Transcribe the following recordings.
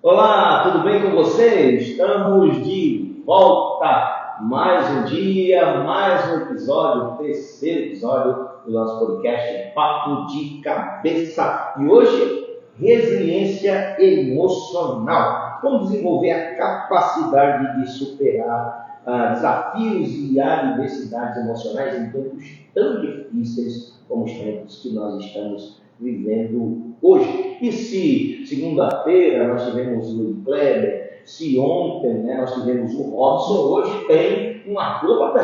Olá, tudo bem com vocês? Estamos de volta. Mais um dia, mais um episódio, terceiro episódio do nosso podcast Papo de Cabeça. E hoje, resiliência emocional. Como desenvolver a capacidade de superar desafios e adversidades emocionais em tempos tão difíceis como os tempos que nós estamos vivendo hoje. E se segunda-feira nós tivemos o Luiz Kleber, se ontem nós tivemos o Robson, hoje tem uma turma para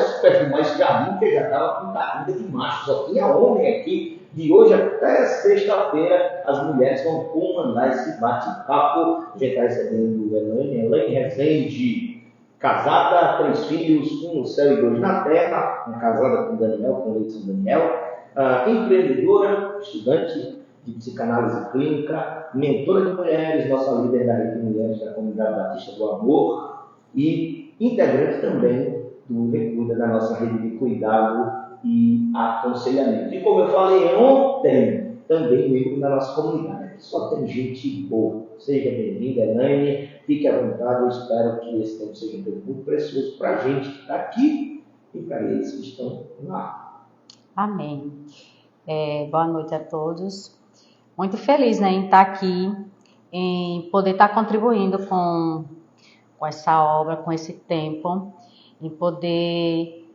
mais galinha que já estava com carrinha de macho. Só tinha homem aqui. De hoje até sexta-feira, as mulheres vão comandar esse bate-papo. A gente está recebendo Elaine Rezende, casada, 3 filhos, 1 no céu e 2 na terra, casada com Daniel, com Leite Daniel, empreendedora, estudante de psicanálise clínica, mentora de mulheres, nossa líder da rede de mulheres da Comunidade Batista do Amor e integrante também do Recuida, da nossa rede de cuidado e aconselhamento. E como eu falei ontem, também membro da nossa comunidade. Só tem gente boa. Seja bem-vinda, Elaine. Fique à vontade. Eu espero que esse tempo seja um tempo muito precioso para a gente que está aqui e para eles que estão lá. Amém. Boa noite a todos. Muito feliz, em estar aqui, em poder estar contribuindo com essa obra, com esse tempo, em poder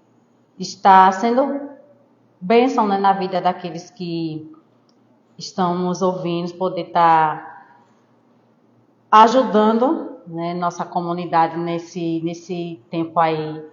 estar sendo bênção, na vida daqueles que estão nos ouvindo, poder estar ajudando, nossa comunidade nesse tempo aí,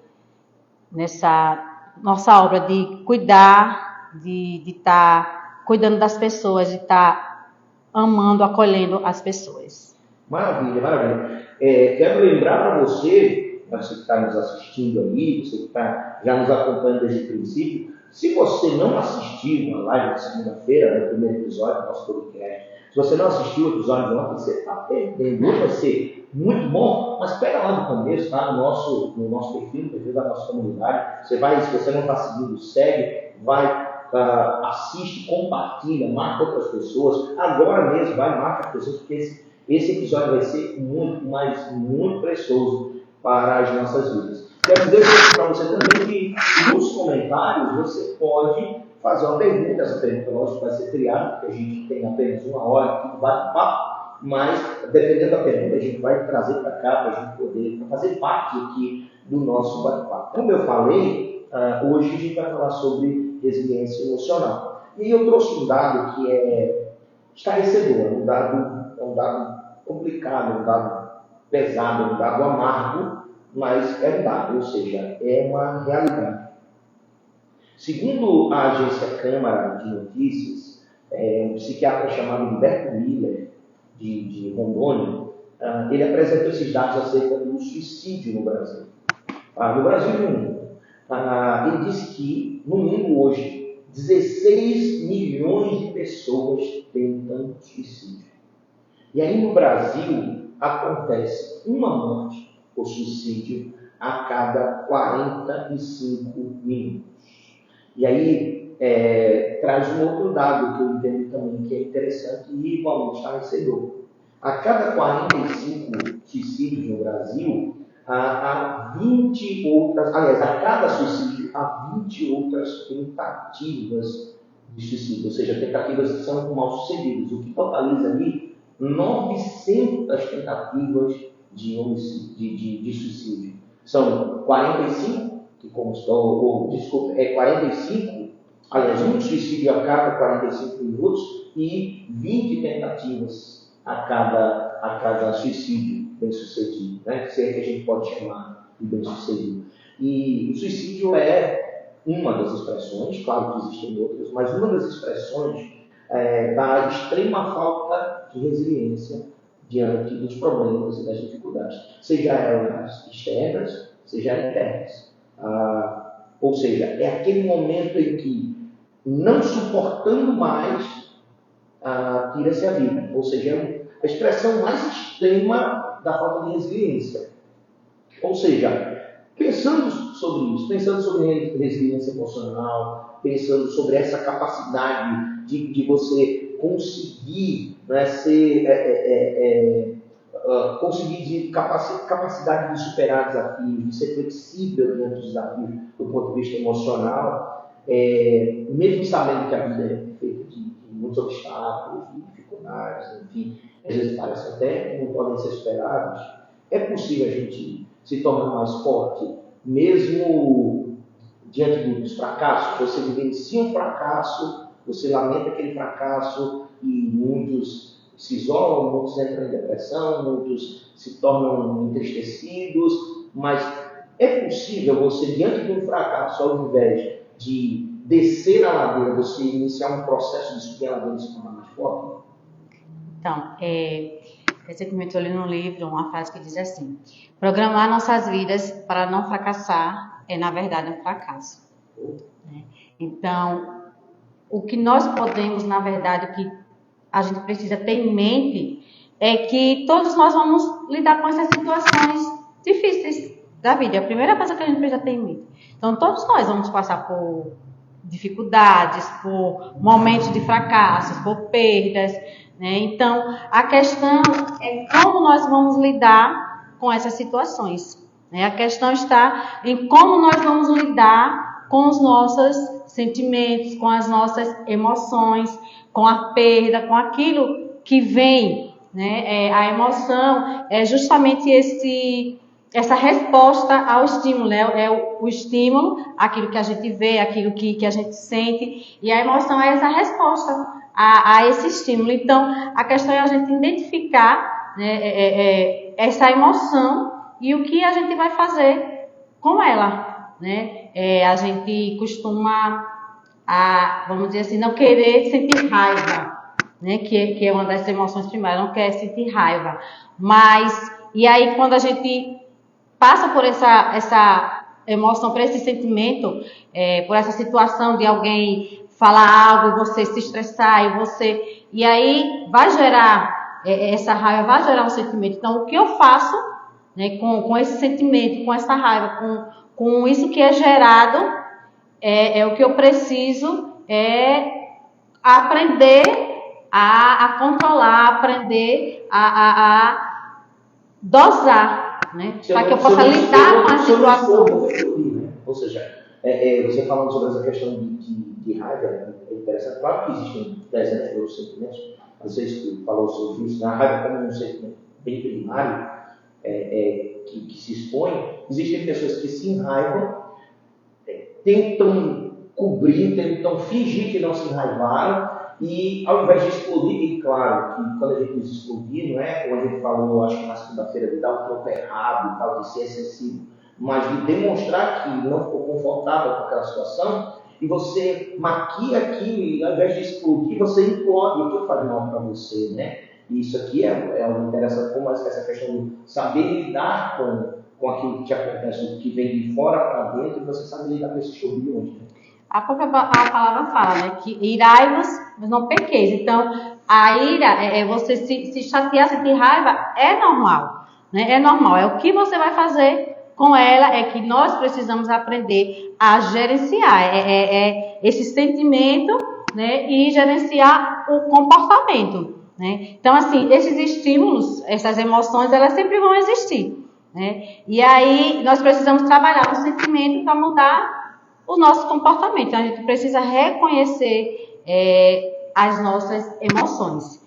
nessa nossa obra de cuidar, de estar cuidando das pessoas, de estar amando, acolhendo as pessoas. Maravilha, maravilha. Quero lembrar para você que está nos assistindo aí, você que está já nos acompanhando desde o princípio, se você não assistiu a live na segunda-feira, no primeiro episódio do nosso podcast, se você não assistiu o episódio de ontem, você está perdendo. Hoje vai ser muito bom, mas pega lá no começo, tá? no nosso perfil, no perfil da nossa comunidade. Você vai, se você não está seguindo, segue, assiste, compartilha, marca outras pessoas. Agora mesmo, marca as pessoas, porque esse episódio vai ser muito precioso para as nossas vidas. Quero dizer para você também que nos comentários você pode fazer uma pergunta. Essa pergunta lógico vai ser criada, porque a gente tem apenas 1 hora aqui de bate-papo, mas dependendo da pergunta a gente vai trazer para cá para a gente poder fazer parte aqui do nosso bate-papo. Como eu falei, hoje a gente vai falar sobre resiliência emocional. E eu trouxe um dado que é estarrecedor, um dado complicado, um dado pesado, um dado amargo, mas é um dado, ou seja, é uma realidade. Segundo a agência Câmara de Notícias, um psiquiatra chamado Humberto Miller, de Rondônia, ele apresentou esses dados acerca do suicídio no Brasil. No Brasil e no mundo. Ele disse que, no mundo hoje, 16 milhões de pessoas tentam suicídio. E aí no Brasil acontece uma morte por suicídio a cada 45 minutos. E aí traz um outro dado que eu entendo também que é interessante e igualmente esclarecedor. A cada 45 suicídios no Brasil, há 20 outras, aliás, a cada suicídio há 20 outras tentativas de suicídio, ou seja, tentativas que são mal sucedidas, o que totaliza ali 900 tentativas de suicídio. São 45, que como estou, desculpa, 45, aliás, um suicídio a cada 45 minutos e 20 tentativas a cada suicídio bem-sucedido, se é que a gente pode chamar de bem-sucedido. E o suicídio é uma das expressões, claro que existem outras, mas uma das expressões da extrema falta de resiliência diante dos problemas e das dificuldades, seja elas externas, seja internas. Ou seja, é aquele momento em que, não suportando mais, tira-se a vida. Ou seja, é a expressão mais extrema da falta de resiliência. Ou seja, pensando sobre isso, pensando sobre resiliência emocional, pensando sobre essa capacidade de você conseguir conseguir capacidade de superar desafios, de ser flexível diante dos desafios do ponto de vista emocional, mesmo sabendo que a vida é feita de muitos obstáculos, de dificuldades, enfim, às vezes parece até que não podem ser superados, é possível a gente se tornar mais forte, mesmo diante dos fracassos. Você vivencia um fracasso, você lamenta aquele fracasso e muitos se isolam, muitos entram em depressão, muitos se tornam entristecidos, mas é possível você, diante de um fracasso, ao invés de descer a ladeira, você iniciar um processo de subir a ladeira e se tornar mais forte? Então, recentemente eu li num livro uma frase que diz assim: programar nossas vidas para não fracassar é, na verdade, um fracasso. Então, o que nós podemos, na verdade, o que a gente precisa ter em mente é que todos nós vamos lidar com essas situações difíceis da vida. É a primeira coisa que a gente precisa ter em mente. Então, todos nós vamos passar por dificuldades, por momentos de fracassos, por perdas, né? Então, a questão é como nós vamos lidar com essas situações, né? A questão está em como nós vamos lidar com os nossos sentimentos, com as nossas emoções, com a perda, com aquilo que vem, né? A emoção é justamente essa resposta ao estímulo, né? É o estímulo, aquilo que a gente vê, aquilo que a gente sente, e a emoção é essa resposta a esse estímulo. Então, a questão é a gente identificar, né, essa emoção e o que a gente vai fazer com ela, né? A gente costuma, vamos dizer assim, não querer sentir raiva, né? Que é uma das emoções primárias, não quer sentir raiva. Mas, e aí quando a gente passa por essa emoção, por esse sentimento, por essa situação de alguém falar algo, você se estressar e aí vai gerar essa raiva, vai gerar um sentimento. Então, o que eu faço, né, com esse sentimento, com essa raiva, com isso que é gerado, o que eu preciso aprender a controlar, aprender a dosar, né? Para que eu possa lidar com a situação. Ou seja, você falando sobre essa questão de raiva, é interessante. Claro que existem dezenas de outros sentimentos. Você falou sobre isso, a raiva como um sentimento bem primário, que se expõe. Existem pessoas que se enraivam, tentam cobrir, tentam fingir que não se enraivaram, e ao invés de explodir, e claro que quando a gente diz explodir, não é como a gente falou, acho que na segunda-feira, de dar um troco errado e tal, de ser excessivo, mas de demonstrar que não ficou confortável com aquela situação, e você maquia aquilo, e ao invés de explodir, você implode aquilo faz mal para você, né? E isso aqui é interessante, como essa questão de saber lidar com aquilo que acontece, o que vem de fora para dentro, e você sabe lidar com esses turbilhões, né? A própria palavra fala, né, que irai-vos, mas não pequeis. Então, a ira, você se chatear, sentir raiva, é normal, né? É normal. É o que você vai fazer com ela, é que nós precisamos aprender a gerenciar esse sentimento, né, e gerenciar o comportamento, né? Então, assim, esses estímulos, essas emoções, elas sempre vão existir, né? E aí, nós precisamos trabalhar o sentimento para mudar o nosso comportamento. Então, a gente precisa reconhecer as nossas emoções.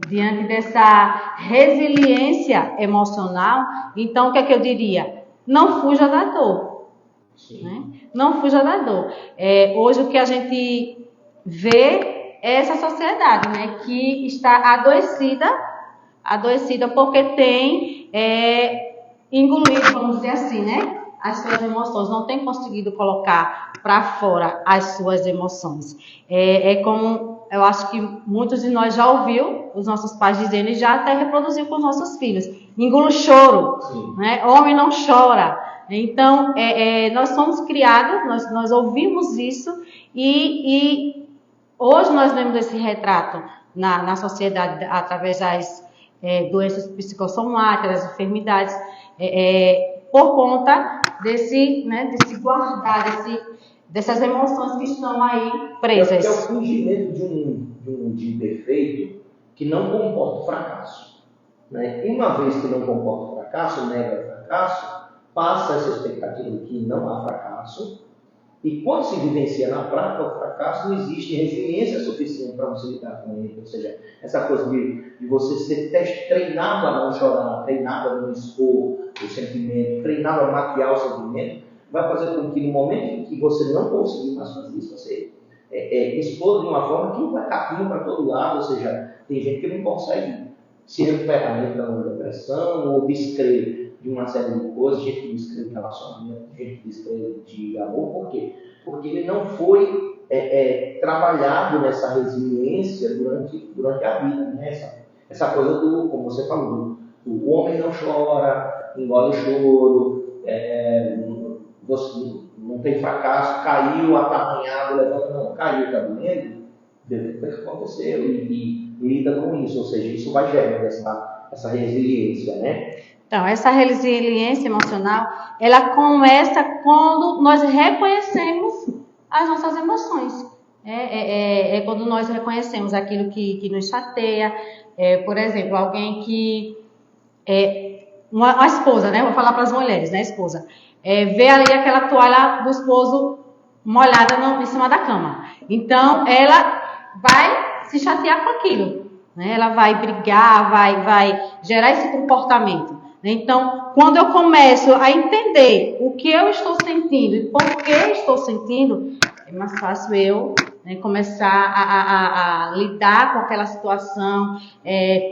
Diante dessa resiliência emocional, então, o que é que eu diria? Não fuja da dor. Né? Não fuja da dor. Hoje, o que a gente vê é essa sociedade, né, que está adoecida porque tem engolido, vamos dizer assim, né, as suas emoções, não tem conseguido colocar para fora as suas emoções. Como eu acho que muitos de nós já ouviu os nossos pais dizendo e já até reproduziu com os nossos filhos: engula o choro, né? Homem não chora. Então, nós somos criados, nós ouvimos isso e hoje nós vemos esse retrato na sociedade através das doenças psicossomáticas, das enfermidades, por conta desse guardar, dessas emoções que estão aí presas. É o fingimento de um imperfeito que não comporta o fracasso. né? E uma vez que não comporta o fracasso, nega o fracasso, passa essa expectativa de que não há fracasso, e quando se vivencia na prática o fracasso, não existe resiliência suficiente para você lidar com ele. Ou seja, essa coisa de você ser treinado a não chorar, treinado a não expor o sentimento, treinado a maquiar o sentimento, vai fazer com que no momento em que você não conseguir mais fazer isso, você expor de uma forma que vai capinho para todo lado. Ou seja, tem gente que não consegue se recuperar, entra numa depressão ou descrever de uma série de coisas, gente que descreve relacionamento, gente que descreve de amor. Por quê? Porque ele não foi trabalhado nessa resiliência durante a vida, né? Essa coisa do, como você falou, o homem não chora, engole o choro, você não tem fracasso, caiu, atapanhado, levanta, não, caiu, está doendo, deve ter que acontecer e lida com isso. Ou seja, isso vai gerando essa resiliência, né? Então, essa resiliência emocional, ela começa quando nós reconhecemos as nossas emoções. É quando nós reconhecemos aquilo que nos chateia. Por exemplo, alguém que... uma esposa, né? Vou falar para as mulheres, né? Esposa. Vê ali aquela toalha do esposo molhada em cima da cama. Então, ela vai se chatear com aquilo, né? Ela vai brigar, vai gerar esse comportamento. Então, quando eu começo a entender o que eu estou sentindo e por que estou sentindo, é mais fácil eu, né, começar a lidar com aquela situação,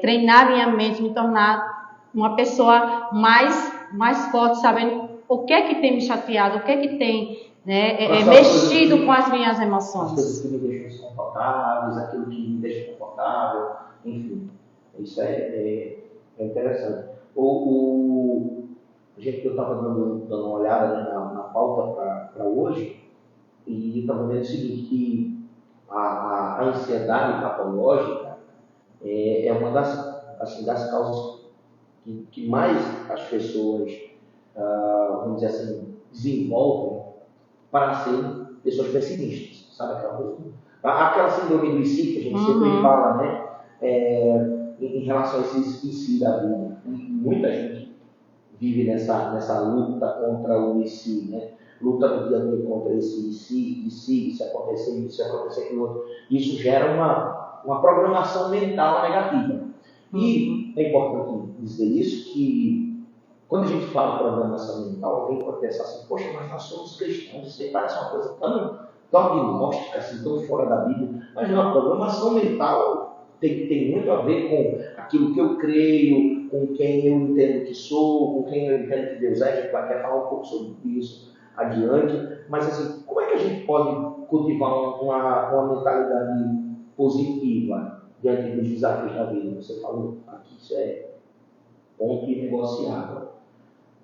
treinar minha mente, me tornar uma pessoa mais forte, sabendo o que é que tem me chateado, o que é que tem, né, mexido com as minhas emoções. As coisas que me deixam desconfortáveis, aquilo que me deixa confortável, enfim. Isso é interessante. A gente, eu estava dando uma olhada, né, na pauta para hoje, e estava vendo o seguinte, que a ansiedade patológica é uma das causas que mais as pessoas, vamos dizer assim, desenvolvem para serem pessoas pessimistas, sabe aquela coisa? Aquela síndrome do IC que a gente sempre fala, né? Em relação a esse IC da vida. Muita gente vive nessa luta contra o IC, né? Luta no dia a dia contra esse IC, se acontecer isso, se acontecer aquilo outro. Isso gera uma programação mental negativa. E é importante dizer isso, que quando a gente fala programação mental, alguém pode pensar assim, poxa, mas nós somos cristãos, isso parece uma coisa tão agnóstica, assim, tão fora da Bíblia. Mas não, a programação mental tem muito a ver com aquilo que eu creio, com quem eu entendo que sou, com quem eu entendo que Deus é. A gente vai querer falar um pouco sobre isso adiante. Mas assim, como é que a gente pode cultivar uma mentalidade positiva diante dos desafios da vida? Você falou aqui, isso é ponto inegociável.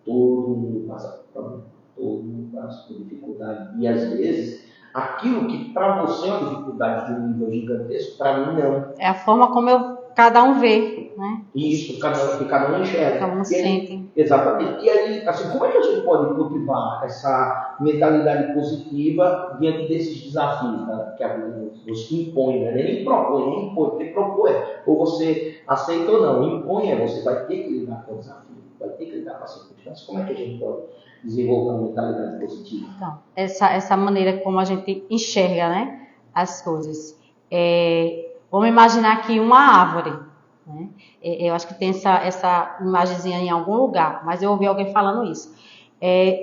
Todo mundo passa por problema, todo mundo passa por dificuldade. E às vezes, aquilo que para você é uma dificuldade de um nível gigantesco, para mim não. É a forma como cada um vê, né? Isso, que cada um enxerga. Cada um sente. Exatamente. E aí, assim, como é que a gente pode cultivar essa mentalidade positiva diante desses desafios, né, que a vida nos impõe, né? Nem propõe, nem impõe, porque propõe. Ou você aceita ou não, impõe, você vai ter que lidar com o desafio, vai ter que lidar com as circunstâncias. Como é que a gente pode desenvolver uma mentalidade positiva? Então, essa maneira como a gente enxerga, né, as coisas. Vamos imaginar aqui uma árvore, né? Eu acho que tem essa imagenzinha em algum lugar, mas eu ouvi alguém falando isso.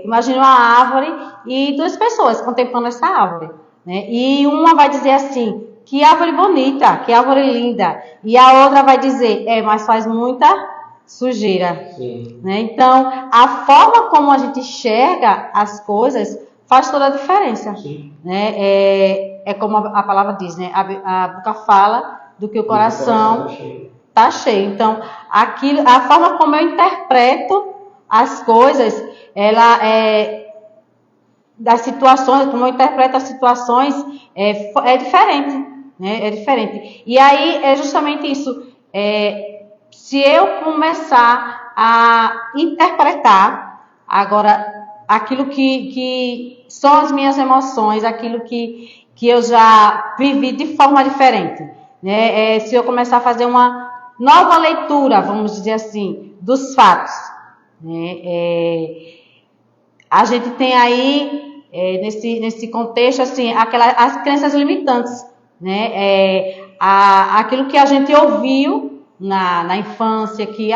Imagina uma árvore e duas pessoas contemplando essa árvore, né? E uma vai dizer assim, que árvore bonita, que árvore linda. E a outra vai dizer, mas faz muita sujeira. Sim. Né? Então, a forma como a gente enxerga as coisas faz toda a diferença. Sim. Né? É como a palavra diz, né? A boca fala do que o coração está cheio. Então, a forma como eu interpreto as coisas, das situações, como eu interpreto as situações, é diferente. Né? É diferente. E aí é justamente isso. Se eu começar a interpretar agora aquilo que são as minhas emoções, aquilo que eu já vivi de forma diferente, né? Se eu começar a fazer uma nova leitura, vamos dizer assim, dos fatos. Né? A gente tem aí, nesse contexto, assim, as crenças limitantes, né? Aquilo que a gente ouviu na infância, que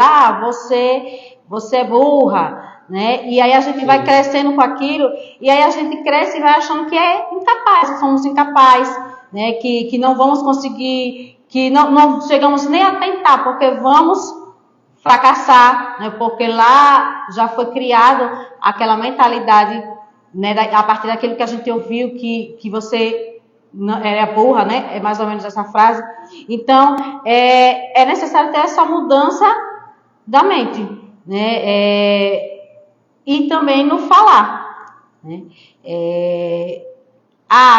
você é burra, né? E aí a gente vai crescendo com aquilo, e aí a gente cresce e vai achando que é incapaz, que somos incapazes, né? Que não vamos conseguir, que não chegamos nem a tentar, porque vamos fracassar, né? Porque lá já foi criado aquela mentalidade, né? A partir daquilo que a gente ouviu, que você é burra, né? É mais ou menos essa frase. Então, é necessário ter essa mudança da mente, né? E também no falar, né?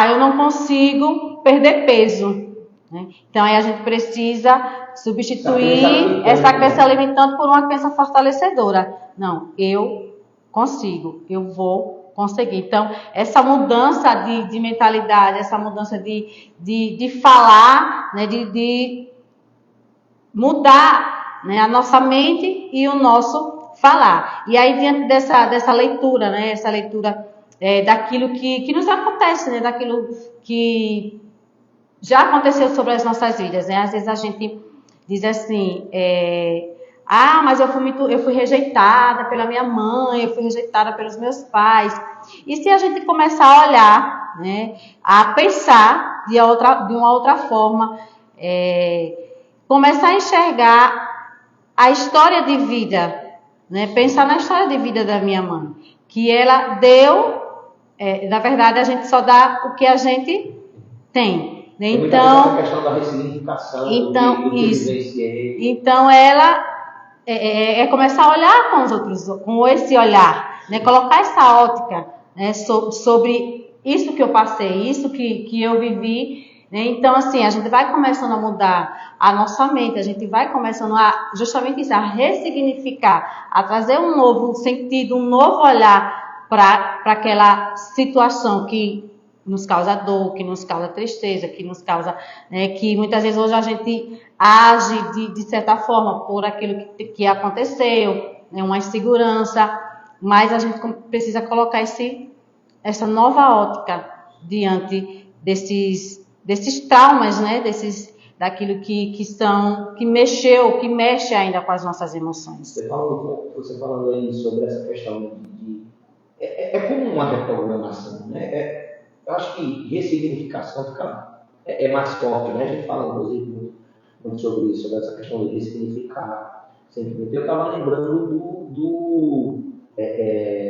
Eu não consigo perder peso, né? Então, aí a gente precisa substituir essa crença limitante por uma crença fortalecedora. Não, eu consigo, eu vou conseguir. Então, essa mudança de mentalidade, essa mudança de falar, né? de mudar, né? A nossa mente e o nosso falar. E aí, diante dessa leitura, né? Essa leitura daquilo que nos acontece, né? Daquilo que já aconteceu sobre as nossas vidas, né? Às vezes a gente diz assim, mas eu fui rejeitada pela minha mãe, eu fui rejeitada pelos meus pais. E se a gente começar a olhar, né? A pensar de uma outra forma, começar a enxergar a história de vida, né? Pensar na história de vida da minha mãe, que ela deu, na verdade a gente só dá o que a gente tem. Então, a questão da ressignificação, então ela começar a olhar com os outros, com esse olhar, né? Colocar essa ótica, né? Sobre isso que eu passei, isso que eu vivi, né? Então, assim, a gente vai começando a mudar a nossa mente, a gente vai começando justamente isso, a ressignificar, a trazer um novo sentido, um novo olhar para aquela situação que nos causa dor, que nos causa tristeza, que nos causa, né, que muitas vezes hoje a gente age de certa forma por aquilo que aconteceu, né, uma insegurança, mas a gente precisa colocar essa nova ótica diante desses traumas, né, daquilo que mexe ainda com as nossas emoções. Você falando aí sobre essa questão é como uma reprogramação, né? Eu acho que ressignificação é mais forte, né? A gente fala, inclusive, muito sobre isso, sobre essa questão de ressignificar sentimento. Eu estava lembrando do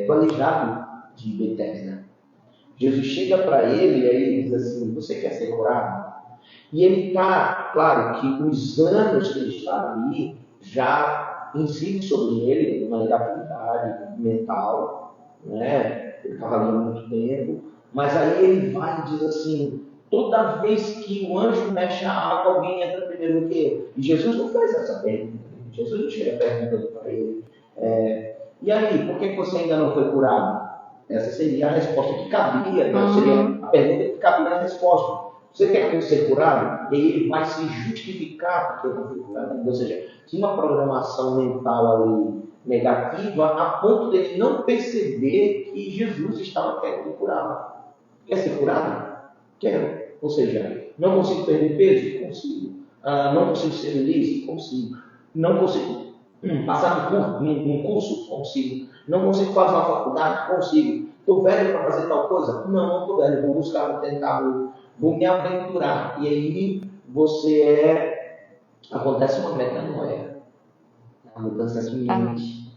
aleijado de Betesda. Jesus chega para ele e aí ele diz assim, você quer ser curado? E ele está, claro, que os anos que ele está ali já incidem sobre ele uma negatividade mental, né? Ele estava ali há muito tempo. Mas aí ele vai e diz assim, toda vez que o anjo mexe a água, alguém entra primeiro do que ele. E Jesus não fez essa pergunta. Jesus não chega perguntando para ele. E aí, por que você ainda não foi curado? Essa seria a resposta que cabia, não seria a pergunta que cabia na resposta. Você quer ser curado? E aí ele vai se justificar porque não foi curado. Ou seja, tinha uma programação mental ali negativa a ponto dele não perceber que Jesus estava querendo curá-lo. Quer ser curado? Quero. Ou seja, não consigo perder peso? Consigo. Não consigo ser feliz? Consigo. Não consigo passar num curso? Consigo. Não consigo fazer uma faculdade? Consigo. Estou velho para fazer tal coisa? Não estou velho. Vou buscar, vou tentar, vou me aventurar. E aí acontece uma metanoia. A mudança de mente.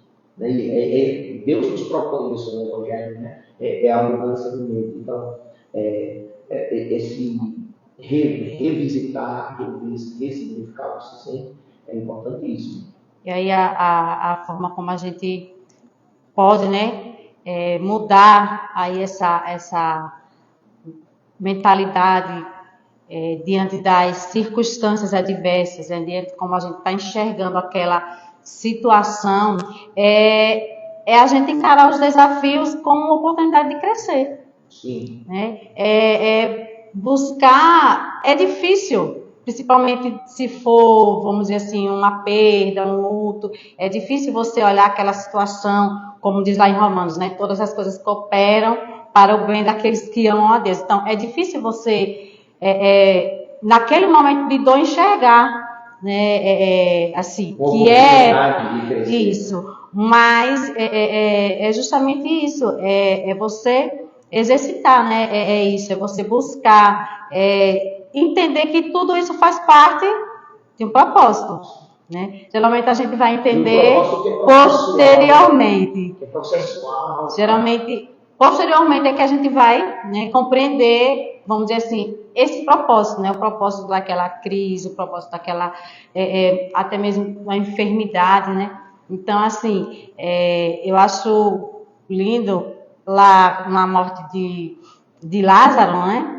Deus nos propõe isso no Evangelho, né? É a mudança de mente. Então, esse revisitar, ressignificar o que se sente é importantíssimo. E aí a forma como a gente pode, né, mudar aí essa mentalidade diante das circunstâncias adversas, né, diante de como a gente está enxergando aquela situação, é a gente encarar os desafios como uma oportunidade de crescer. Sim. Né? Buscar, é difícil, principalmente se for, vamos dizer assim, uma perda, um luto, é difícil você olhar aquela situação, como diz lá em Romanos, né? Todas as coisas cooperam para o bem daqueles que amam a Deus. Então, é difícil você, naquele momento de dor, enxergar, né? Assim, que é isso. Mas é justamente isso, é você exercitar, né? É isso, é você buscar, entender que tudo isso faz parte de um propósito, né? Geralmente a gente vai entender posteriormente. Geralmente, posteriormente é que a gente vai, né, compreender, vamos dizer assim, esse propósito, né? O propósito daquela crise, o propósito daquela, até mesmo uma enfermidade, né? Então, assim, eu acho lindo lá na morte de Lázaro, né?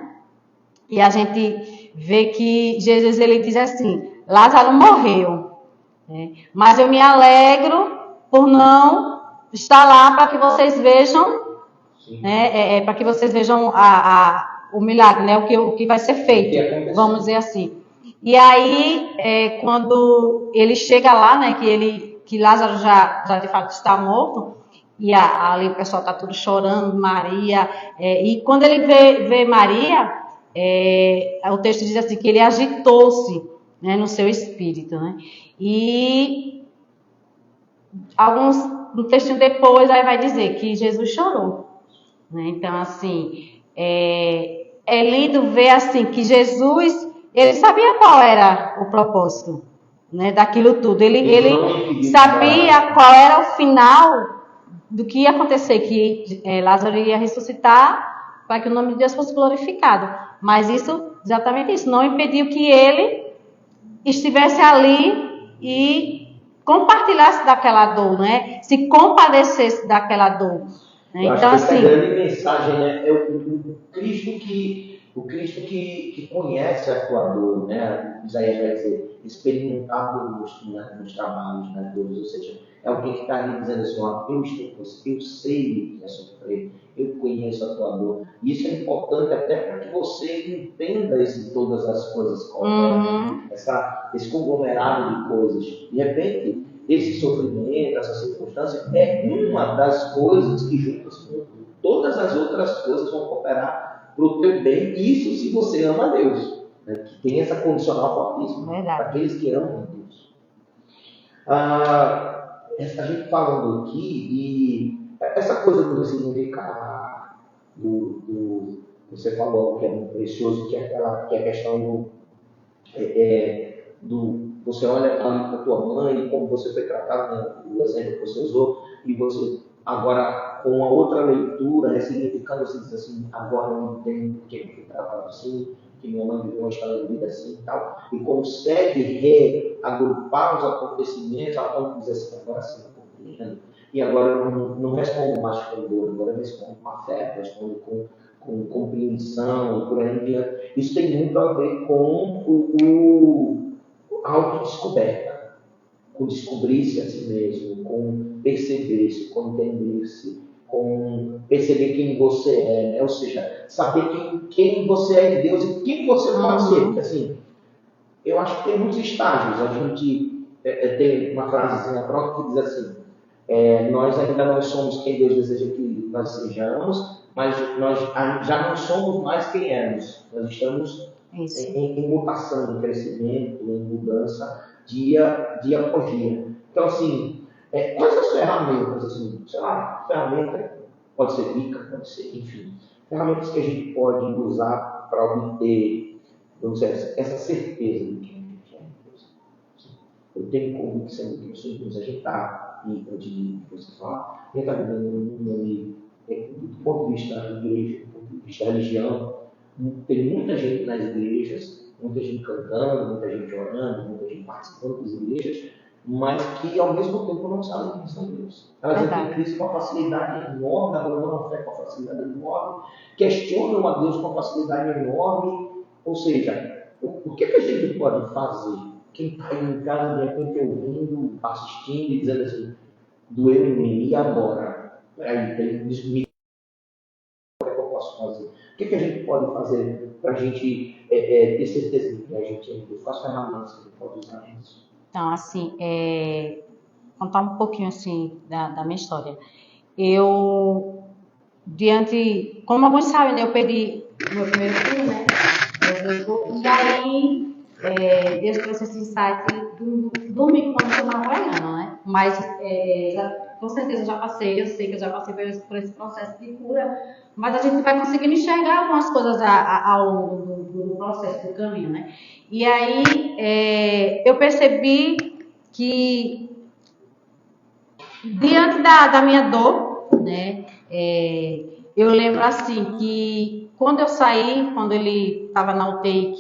E a gente vê que Jesus ele diz assim: Lázaro morreu, né? Mas eu me alegro por não estar lá para que vocês vejam, né? Para que vocês vejam o milagre, né? O que vai ser feito, vamos dizer assim. E aí, quando ele chega lá, né? Que Lázaro já de fato está morto. E ali o pessoal está tudo chorando, Maria. E quando ele vê Maria, o texto diz assim, que ele agitou-se, né, no seu espírito, né? E um textinho depois aí vai dizer que Jesus chorou, né? Então, assim, é lindo ver assim que Jesus, ele sabia qual era o propósito, né, daquilo tudo. Ele sabia qual era o final do que ia acontecer, que Lázaro ia ressuscitar para que o nome de Deus fosse glorificado. Mas isso, exatamente isso, não impediu que ele estivesse ali e compartilhasse daquela dor, né? Se compadecesse daquela dor. Né? Então, assim, a grande mensagem, né, é o Cristo que conhece a tua dor, né? Isaías vai dizer, experimentar nos trabalhos, nas dores, ou seja, é alguém que está ali dizendo assim, ó, eu estou com você, eu sei o que é sofrer, eu conheço a tua dor. E isso é importante até para que você entenda todas as coisas corretas, esse conglomerado de coisas. De repente, esse sofrimento, essa circunstância, é uma das coisas que juntas com todas as outras coisas vão cooperar para o teu bem. Isso se você ama a Deus, né? Que tem essa condicional fortíssima para aqueles que amam a Deus. A gente falando aqui, e essa coisa do significar, você falou que é muito precioso, que é a questão você olha para a tua mãe, como você foi tratado, no exemplo que você usou, e você agora, com uma outra leitura, ressignificando, você diz assim, agora eu entendo porque eu fui tratado assim, que minha mãe viveu uma história de vida assim e tal, e consegue reagrupar os acontecimentos, a ponto de dizer assim, agora sim, eu compreendo. E agora eu não respondo mais com dor, agora eu respondo com afeto, respondo com compreensão, por aí diante. Isso tem muito a ver com a autodescoberta, com descobrir-se a si mesmo, com perceber-se, com entender-se, com perceber quem você é, né? Ou seja, saber quem você é em Deus e quem você pode ser. Porque, assim, eu acho que tem muitos estágios. A gente tem uma frasezinha própria que diz assim, nós ainda não somos quem Deus deseja que nós sejamos, mas nós já não somos mais quem éramos. Nós estamos em mutação, em crescimento, em mudança, dia após dia. Então, assim, quais as ferramentas, assim, sei lá, ferramenta pode ser dica, pode ser, enfim, ferramentas que a gente pode usar para obter, vamos dizer, essa certeza de quem a gente é. Eu tenho convicção de que nós somos, a gente está, e antes de você falar, a gente está vivendo um nome, do ponto de vista da igreja, do ponto de vista da religião, tem muita gente nas igrejas, muita gente cantando, muita gente orando, muita gente participando das igrejas, mas que ao mesmo tempo não sabem quem são Deus. Elas entram em crise com uma facilidade enorme, abandonam a fé com uma facilidade enorme, questionam a Deus com uma facilidade enorme. Ou seja, o que a gente pode fazer? Quem está aí em casa, de repente, ouvindo, assistindo e dizendo assim, doeu em mim, e agora? Peraí, o que eu posso fazer? O que a gente pode fazer para a gente ter certeza de que a gente é em Deus? Quais ferramentas que a gente pode usar nisso? Então, assim, contar um pouquinho assim da minha história. Eu, como alguns sabem, né, eu perdi o meu primeiro filho, né? E aí, Deus trouxe esse insight do domingo quando eu estava trabalhando, né? Mas, com certeza eu sei que eu já passei por esse processo de cura, mas a gente vai conseguindo enxergar algumas coisas ao longo do processo, do caminho, né? E aí, eu percebi que, diante da minha dor, né? Eu lembro assim que quando eu saí, quando ele estava na UTI,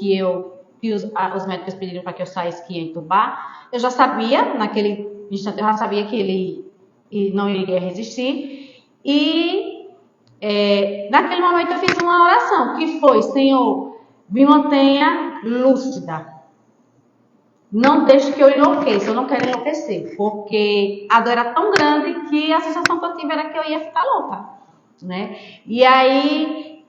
que os médicos pediram para que eu saísse, que ia entubar, eu já sabia, naquele instante, eu já sabia que ele não iria resistir. E naquele momento eu fiz uma oração, que foi: Senhor, me mantenha lúcida. Não deixe que eu enlouqueça, eu não quero enlouquecer, porque a dor era tão grande que a sensação que eu tive era que eu ia ficar louca, né? E aí,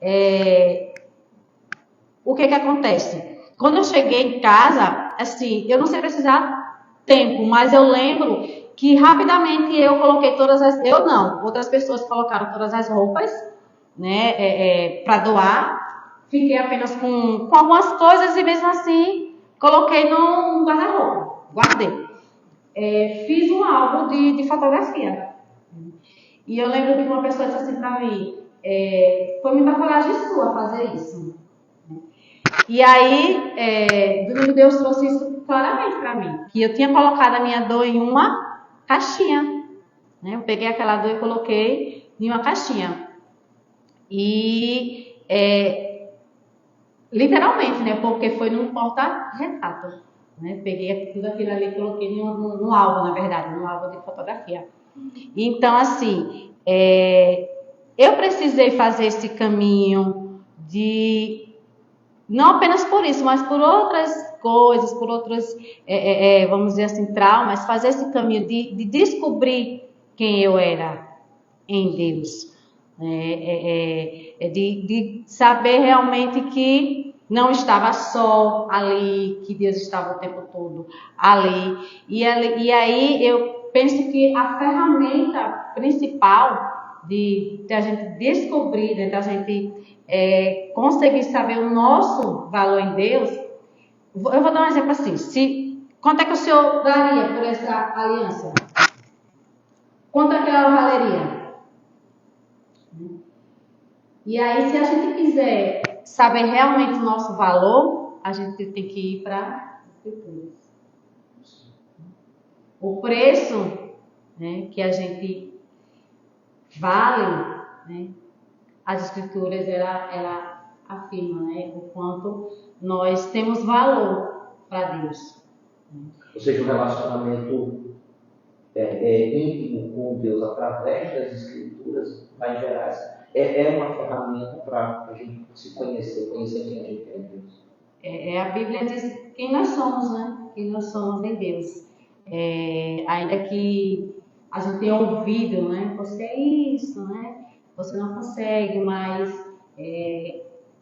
o que acontece? Quando eu cheguei em casa, assim, eu não sei precisar tempo, mas eu lembro que rapidamente eu coloquei outras pessoas colocaram todas as roupas, né, para doar. Fiquei apenas com algumas coisas e mesmo assim coloquei num guarda-roupa, guardei. Fiz um álbum de fotografia. E eu lembro que uma pessoa disse assim para mim: foi muita coragem sua fazer isso. E aí, domingo Deus trouxe isso claramente para mim, que eu tinha colocado a minha dor em uma caixinha, né? Eu peguei aquela dor e coloquei em uma caixinha. E literalmente, né? Porque foi num porta-retrato, né? Peguei tudo aquilo ali e coloquei num álbum, na verdade, num álbum de fotografia. Então, assim, eu precisei fazer esse caminho não apenas por isso, mas por outras coisas, por outros, vamos dizer assim, traumas, fazer esse caminho de descobrir quem eu era em Deus. De saber realmente que não estava só ali, que Deus estava o tempo todo ali. E aí eu penso que a ferramenta principal de a gente descobrir, de a gente conseguir saber o nosso valor em Deus. Eu vou dar um exemplo assim: quanto é que o senhor daria por essa aliança? Quanto é que ela valeria? E aí, se a gente quiser saber realmente o nosso valor, a gente tem que ir para as escrituras. O preço, né, que a gente vale, né, as escrituras ela afirma, né, o quanto nós temos valor para Deus. Ou seja, um relacionamento íntimo com Deus através das escrituras vai gerar uma ferramenta para a gente se conhecer quem a gente é em Deus. A Bíblia diz quem nós somos, né? Quem nós somos em Deus. Ainda que a gente tenha ouvido, né? Você é isso, né? Você não consegue, mas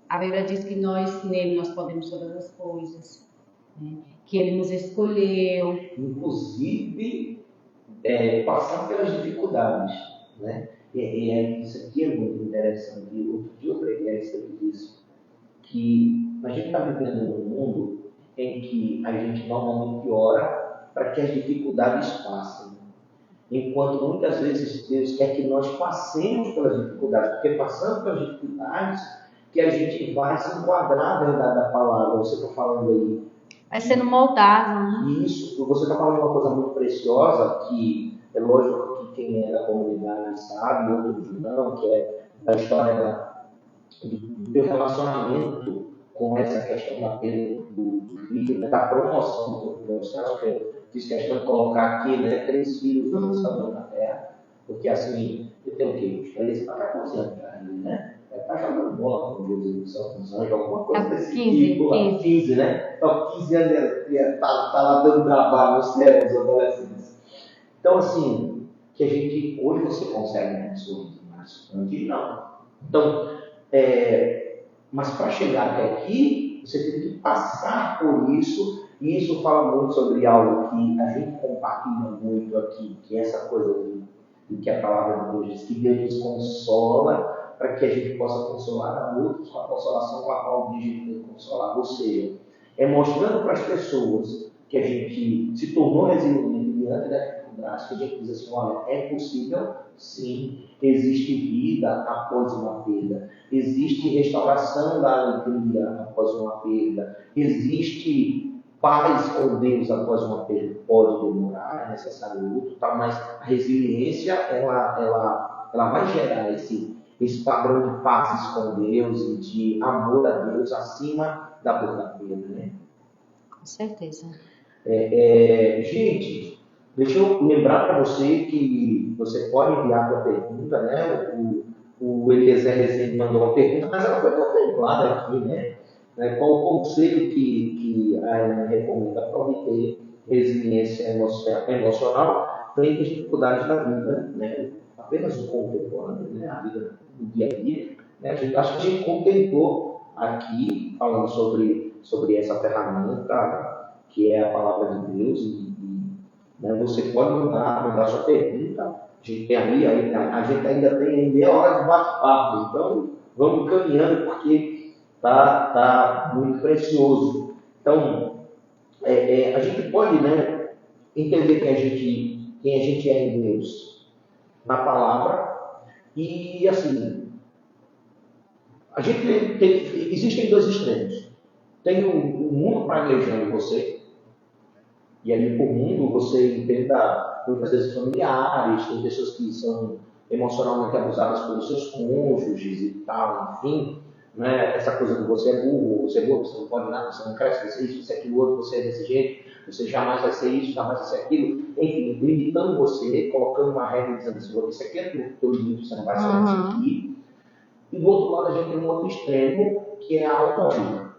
a Bíblia diz que nele nós podemos todas as coisas, né? Que Ele nos escolheu. Inclusive, passar pelas dificuldades, né? Isso aqui é muito interessante. Outro dia eu preguei sobre isso, que a gente está vivendo num mundo em que a gente normalmente ora para que as dificuldades passem, enquanto muitas vezes Deus quer que nós passemos pelas dificuldades, porque passando pelas dificuldades que a gente vai se enquadrar na verdade da palavra. Você está falando aí, vai sendo moldado, né? Isso, você está falando de uma coisa muito preciosa, que é lógico que quem é da comunidade sabe, outros não, que é a história do teu relacionamento com essa questão da perda do filho, da promoção do filho. Eu fiz questão de colocar aqui, né, 3 filhos que estão na terra, porque assim, eu tenho o quê? Uns 13 para 14 anos, né? Está jogando bola com Deus, São Anjos, alguma coisa desse 15, tipo, 15, né? Então, 15 anos está lá dando trabalho nos cérebros dos adolescentes. Então, assim, que a gente, hoje você consegue, né, sorrir, mas antes não. Então, Mas para chegar até aqui, você tem que passar por isso, e isso fala muito sobre algo que a gente compartilha muito aqui, que é essa coisa de que a palavra de Deus diz, que Deus nos consola para que a gente possa consolar a outros com a consolação com a qual a gente tem que consolar. Ou seja, é mostrando para as pessoas que a gente se tornou resiliente diante da dificuldade, que a gente diz assim, olha, é possível, sim, existe vida após uma perda, existe restauração da alegria após uma perda, existe paz com Deus após uma perda. Pode demorar, é necessário luto, tá? Mas a resiliência, ela vai gerar esse padrão de paz com Deus e de amor a Deus acima da dor da perda, né? Com certeza. Gente, deixa eu lembrar para você que você pode enviar a sua pergunta, né? O Eliezer Rezende mandou uma pergunta, mas ela foi contemplada aqui, né? Qual o conselho que a Ellen recomenda para obter resiliência emocional frente às dificuldades da vida, né? Apenas o contemporâneo, né? A vida do dia a dia. Né? Acho que a gente contemplou aqui, falando sobre essa ferramenta que é a palavra de Deus, né, você pode mandar sua pergunta. A gente tem a gente ainda tem meia hora de bate-papo, então vamos caminhando porque tá muito precioso. Então, a gente pode, né, entender quem a gente é em Deus na palavra, e assim, a gente existem dois extremos. Tem o mundo praguejando você. E ali por mundo você entenda muitas vezes familiares, tem pessoas que são emocionalmente abusadas pelos seus cônjuges e tal, enfim, né? Essa coisa de você é burro, você não pode nada, você não cresce, você é isso, você é aquilo outro, você é desse jeito, você jamais vai ser isso, jamais vai ser aquilo, enfim, limitando você, colocando uma regra dizendo assim, isso aqui é teu limite, você não vai sair disso aqui. E do outro lado a gente tem um outro extremo, que é a autoajuda.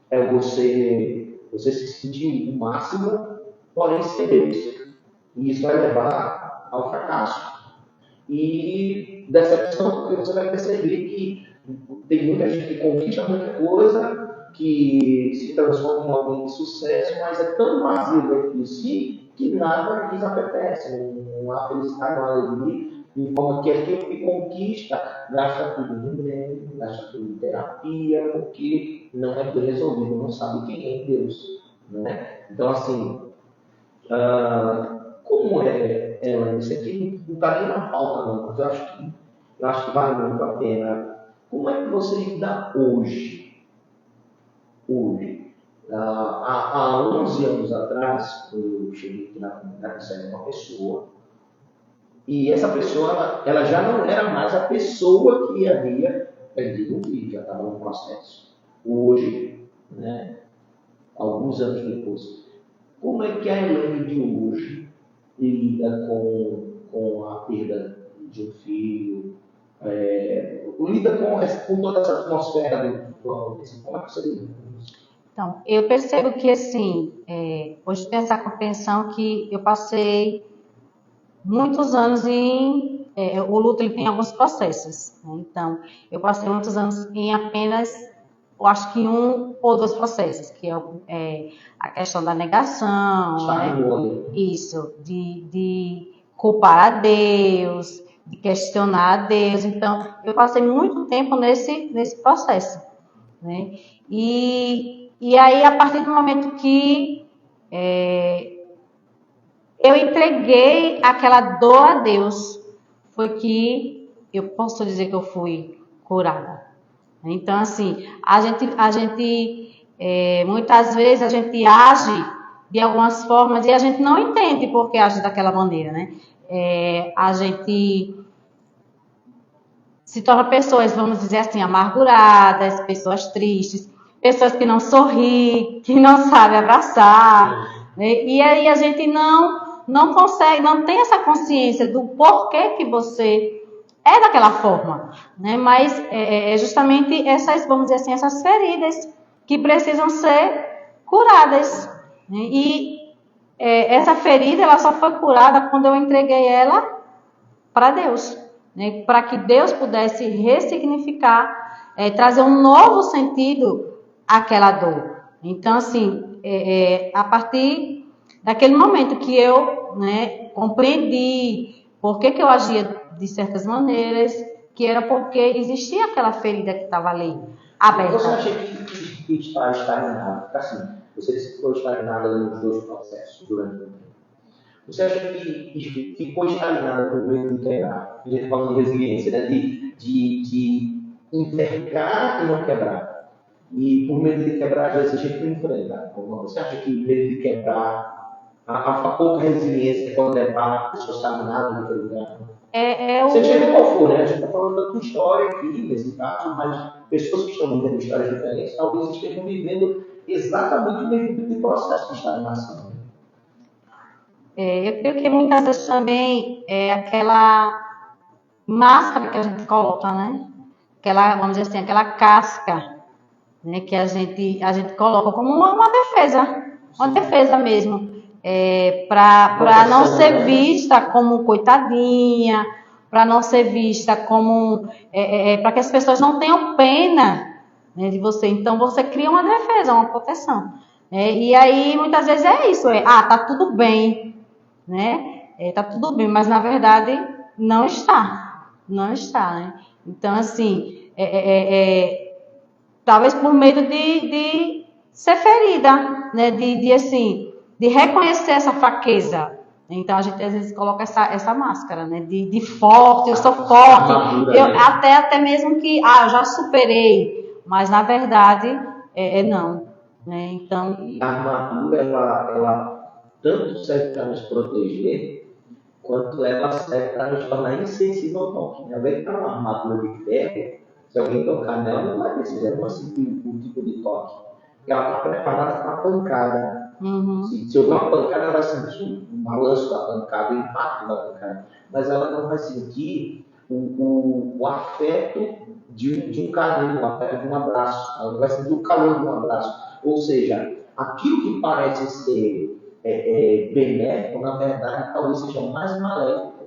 É você se sentir o máximo, porém ser Deus. E isso vai levar ao fracasso. E decepção, porque você vai perceber que tem muita gente que conquista muita coisa, que se transforma em alguém de sucesso, mas é tão vazio dentro de si que nada lhes apetece. Não há felicidade, não há alegria. De forma que aquilo que conquista gasta tudo em remédio, gasta tudo em terapia, porque não é bem resolvido, não sabe quem é Deus. Né? Então, assim, como ela isso aqui não está nem na pauta, não, mas eu acho que vale muito a pena. Como é que você lida hoje? Há 11 anos atrás, eu cheguei aqui na comunidade, saí uma pessoa, e essa pessoa ela já não era mais a pessoa que havia perdido o filho, já estava no processo. Hoje, né, alguns anos depois, como é que a Elaine de hoje lida com a perda de um filho, lida com toda essa atmosfera do como é que você lida com isso? Então, eu percebo que, assim, hoje tem essa compreensão que eu passei muitos anos o luto ele tem alguns processos, né? Então, eu passei muitos anos em apenas, eu acho que um ou dois processos, que é a questão da negação, né? Isso, de culpar a Deus, de questionar a Deus. Então, eu passei muito tempo nesse processo, né? E aí, a partir do momento que eu entreguei aquela dor a Deus, foi que eu posso dizer que eu fui curada. Então, assim, a gente muitas vezes a gente age de algumas formas e a gente não entende por que age daquela maneira, né? A gente se torna pessoas, vamos dizer assim, amarguradas, pessoas tristes, pessoas que não sorriem, que não sabem abraçar, né? E aí a gente não consegue, não tem essa consciência do porquê que você é daquela forma, né? Mas é justamente essas, vamos dizer assim, essas feridas que precisam ser curadas, né? E essa ferida, ela só foi curada quando eu entreguei ela para Deus, né? Para que Deus pudesse ressignificar trazer um novo sentido àquela dor. Então, assim, a partir daquele momento que eu, né, compreendi por que eu agia de certas maneiras, que era porque existia aquela ferida que estava ali, aberta. Você acha que está estagnado? Assim, você ficou estagnado nos dois processos durante o tempo. Você acha que ficou estagnado por medo de quebrar? A gente falando de resiliência, né? De envergar e não quebrar. E por medo de quebrar, às vezes a gente não enfrenta. Você acha que medo de quebrar, a pouca resiliência quando levar a pessoa estagnada naquele lugar? Seja qual for, né? A gente está falando da tua história aqui, nesse caso, mas pessoas que estão vivendo histórias diferentes, talvez estejam vivendo exatamente o mesmo tipo de processo de estagnação. Eu creio que muitas vezes também é aquela máscara que a gente coloca, né? Aquela, vamos dizer assim, aquela casca, né? Que a gente coloca como uma defesa mesmo, para não ser vista como coitadinha, para não ser vista como, para que as pessoas não tenham pena, né, de você. Então você cria uma defesa, uma proteção. E aí muitas vezes é isso, tá tudo bem, né? Tá tudo bem, mas na verdade não está, né? Então assim, talvez por medo de ser ferida, né? De reconhecer essa fraqueza. Então a gente às vezes coloca essa máscara, né? De forte, eu sou forte, até mesmo que eu já superei, mas na verdade não, né? Então a armadura ela tanto serve para nos proteger quanto ela serve para nos tornar insensível ao toque. Alguém que está numa armadura de ferro, se alguém tocar nela, não vai precisar, não vai sentir o tipo de toque. Porque ela está preparada para a pancada. Uhum. Se houver uma pancada, ela vai sentir um balanço da pancada, o impacto da pancada. Mas ela não vai sentir o afeto de um carinho, o afeto de um abraço. Ela não vai sentir o calor de um abraço. Ou seja, aquilo que parece ser benéfico, na verdade, talvez seja mais maléfico,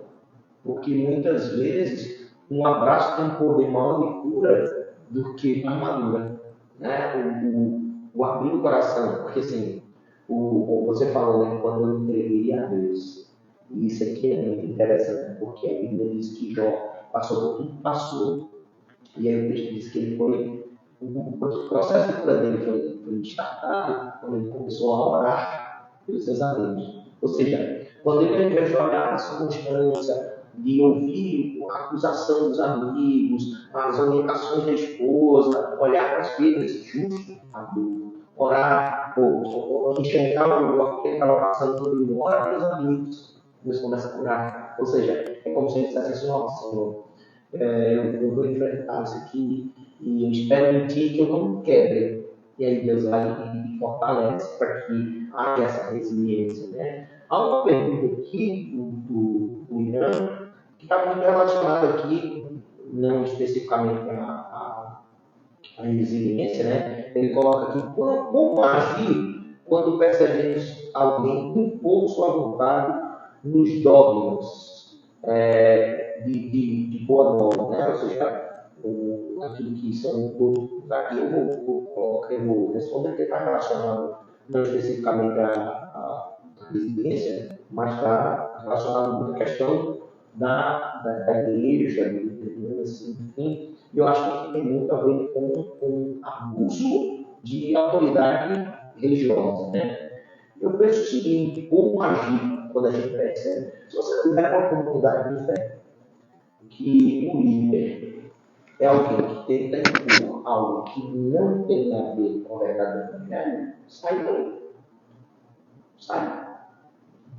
porque muitas vezes um abraço tem um poder maior de cura do que uma armadura, né? O abrir o coração, porque assim, você falou, né, quando eu entreguei a Deus, e isso aqui é muito interessante, porque a Bíblia diz que Jó passou por tudo que passou, e aí o texto diz que ele foi, o processo de cura dele foi destacado quando ele começou a orar pelos seus amigos. Ou seja, quando ele, ao invés de olhar a circunstância, de ouvir a acusação dos amigos, as orientações da esposa, olhar para as filhas, justo, orar, ou enxergar o que estava passando por ele, orar para os amigos, Deus começa a curar. Ou seja, é como se a gente dissesse assim, Senhor, eu vou enfrentar isso aqui e eu espero em ti que eu não quebre. E aí Deus vai e fortalece para que haja essa resiliência, né? Há uma pergunta aqui do Irã que está muito relacionada aqui, não especificamente à resiliência, né? Ele coloca aqui, como agir quando percebemos alguém impor sua vontade nos dogmas de boa nova, né? Ou seja, aquilo que são todos aqui, eu vou responder porque está relacionado não especificamente à resiliência, mas está relacionado com a questão da igreja, assim, enfim. E eu acho que tem muito a ver com abuso de autoridade religiosa, né? Eu penso o seguinte, como agir quando a gente percebe, se você tiver uma comunidade de fé, que o líder é alguém que tenta impor algo que não tem a ver com a verdade do evangelho, sai daí. Sai.